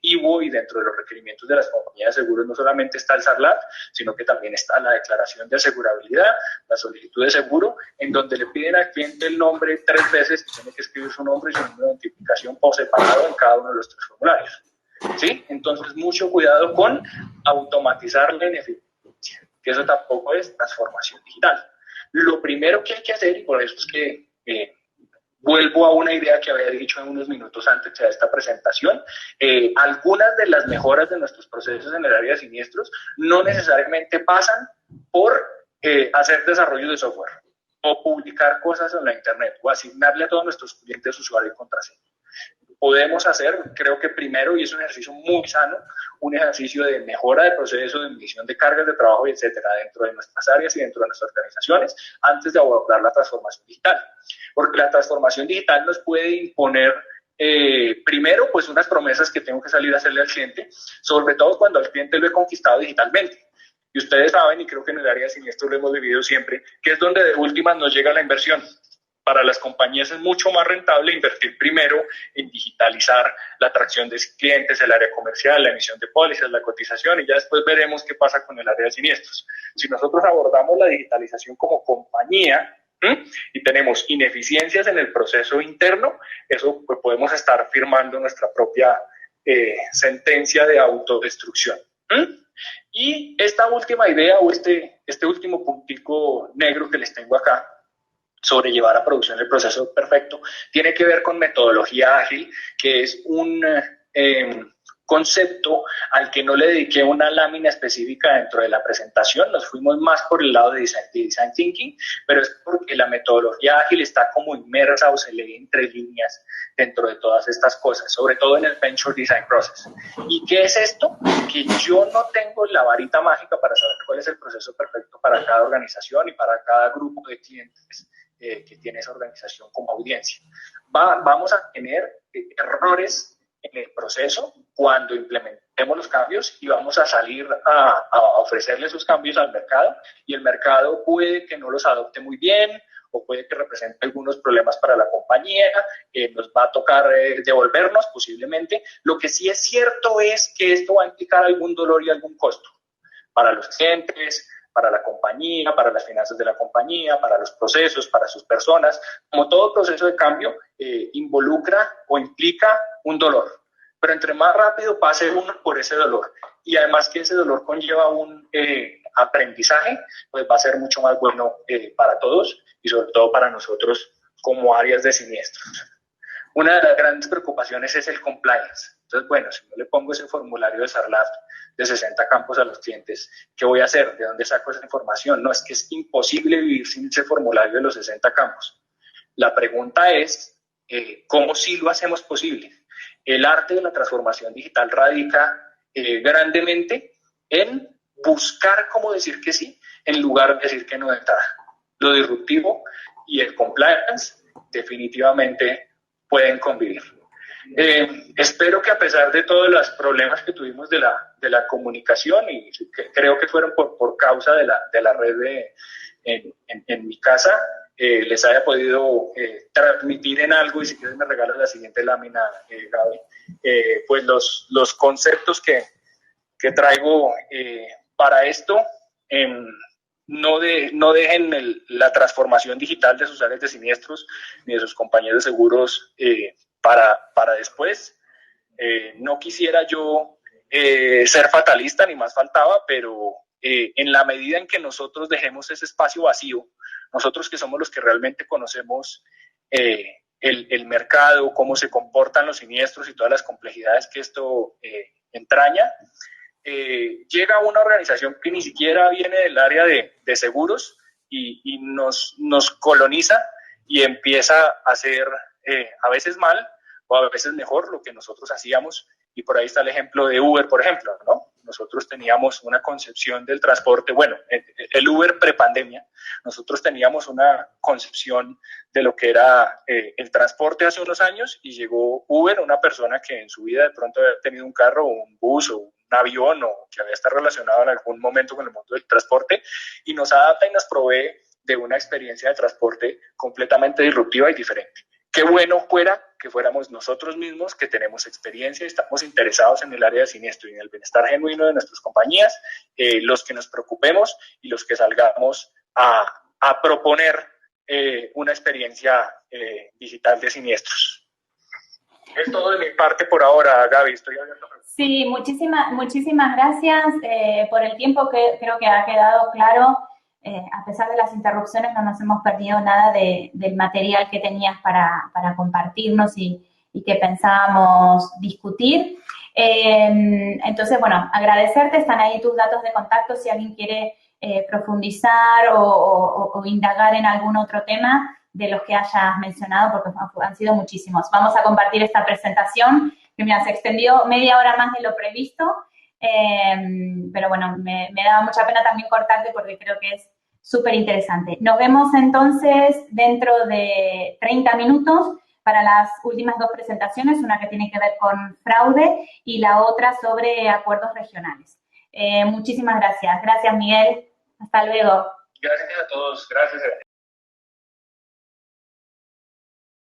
IVO, y dentro de los requerimientos de las compañías de seguros no solamente está el SARLAT, sino que también está la declaración de asegurabilidad, la solicitud de seguro, en donde le piden al cliente el nombre 3 veces, y tiene que escribir su nombre y su número de identificación por separado en cada uno de los 3 formularios. ¿Sí? Entonces, mucho cuidado con automatizar la ineficiencia, que eso tampoco es transformación digital. Lo primero que hay que hacer, y por eso es que vuelvo a una idea que había dicho en unos minutos antes de esta presentación, algunas de las mejoras de nuestros procesos en el área de siniestros no necesariamente pasan por hacer desarrollo de software o publicar cosas en la internet o asignarle a todos nuestros clientes usuario y contraseña. Podemos hacer, creo que primero, y es un ejercicio muy sano, un ejercicio de mejora de proceso, de medición de cargas de trabajo, etcétera, dentro de nuestras áreas y dentro de nuestras organizaciones, antes de abordar la transformación digital. Porque la transformación digital nos puede imponer, primero, pues unas promesas que tengo que salir a hacerle al cliente, sobre todo cuando al cliente lo he conquistado digitalmente. Y ustedes saben, y creo que en el área de siniestros lo hemos vivido siempre, que es donde de últimas nos llega la inversión. Para las compañías es mucho más rentable invertir primero en digitalizar la atracción de clientes, el área comercial, la emisión de pólizas, la cotización, y ya después veremos qué pasa con el área de siniestros. Si nosotros abordamos la digitalización como compañía y tenemos ineficiencias en el proceso interno, eso pues podemos estar firmando nuestra propia sentencia de autodestrucción. Y esta última idea o este último puntico negro que les tengo acá, sobre llevar a producción el proceso perfecto, tiene que ver con metodología ágil, que es un concepto al que no le dediqué una lámina específica dentro de la presentación. Nos fuimos más por el lado de design thinking, pero es porque la metodología ágil está como inmersa o se lee entre líneas dentro de todas estas cosas, sobre todo en el Venture Design Process. ¿Y qué es esto? Que yo no tengo la varita mágica para saber cuál es el proceso perfecto para cada organización y para cada grupo de clientes que tiene esa organización como audiencia. Vamos a tener errores en el proceso cuando implementemos los cambios y vamos a salir a ofrecerle esos cambios al mercado, y el mercado puede que no los adopte muy bien o puede que represente algunos problemas para la compañía, nos va a tocar devolvernos posiblemente. Lo que sí es cierto es que esto va a implicar algún dolor y algún costo para los clientes, para la compañía, para las finanzas de la compañía, para los procesos, para sus personas. Como todo proceso de cambio, involucra o implica un dolor. Pero entre más rápido pase uno por ese dolor, y además que ese dolor conlleva un aprendizaje, pues va a ser mucho más bueno para todos y sobre todo para nosotros como áreas de siniestros. Una de las grandes preocupaciones es el compliance. Entonces, bueno, si no le pongo ese formulario de SARLAF de 60 campos a los clientes, ¿qué voy a hacer? ¿De dónde saco esa información? No, es que es imposible vivir sin ese formulario de los 60 campos. La pregunta es, ¿cómo sí lo hacemos posible? El arte de la transformación digital radica grandemente en buscar cómo decir que sí, en lugar de decir que no de entrada. Lo disruptivo y el compliance definitivamente pueden convivir. Espero que a pesar de todos los problemas que tuvimos de la comunicación, y que creo que fueron por causa de la red en mi casa, les haya podido transmitir en algo, y si quieres me regalas la siguiente lámina, Gaby, pues los conceptos que traigo para esto. No dejen la transformación digital de sus áreas de siniestros ni de sus compañías de seguros para después. No quisiera yo ser fatalista, ni más faltaba, pero en la medida en que nosotros dejemos ese espacio vacío, nosotros que somos los que realmente conocemos el mercado, cómo se comportan los siniestros y todas las complejidades que esto entraña, llega una organización que ni siquiera viene del área de seguros y nos coloniza y empieza a hacer a veces mal o a veces mejor lo que nosotros hacíamos. Y por ahí está el ejemplo de Uber, por ejemplo, ¿no? Nosotros teníamos una concepción del transporte, bueno, el Uber prepandemia, nosotros teníamos una concepción de lo que era el transporte hace unos años, y llegó Uber, una persona que en su vida de pronto había tenido un carro o un bus o un avión o que había estado relacionado en algún momento con el mundo del transporte, y nos adapta y nos provee de una experiencia de transporte completamente disruptiva y diferente. Qué bueno fuera que fuéramos nosotros mismos, que tenemos experiencia y estamos interesados en el área de siniestro y en el bienestar genuino de nuestras compañías, los que nos preocupemos y los que salgamos a proponer una experiencia digital de siniestros. Es todo de mi parte por ahora, Gaby. Estoy abierto. Sí, muchísimas gracias por el tiempo, que creo que ha quedado claro a pesar de las interrupciones, no nos hemos perdido nada del material que tenías para compartirnos y que pensábamos discutir. Entonces, bueno, agradecerte, están ahí tus datos de contacto si alguien quiere profundizar o indagar en algún otro tema de los que hayas mencionado, porque han sido muchísimos. Vamos a compartir esta presentación, que me has extendido media hora más de lo previsto, pero bueno, me daba mucha pena también cortarte porque creo que es súper interesante. Nos vemos entonces dentro de 30 minutos para las últimas dos presentaciones, una que tiene que ver con fraude y la otra sobre acuerdos regionales. Muchísimas gracias. Gracias, Miguel. Hasta luego. Gracias a todos. Gracias.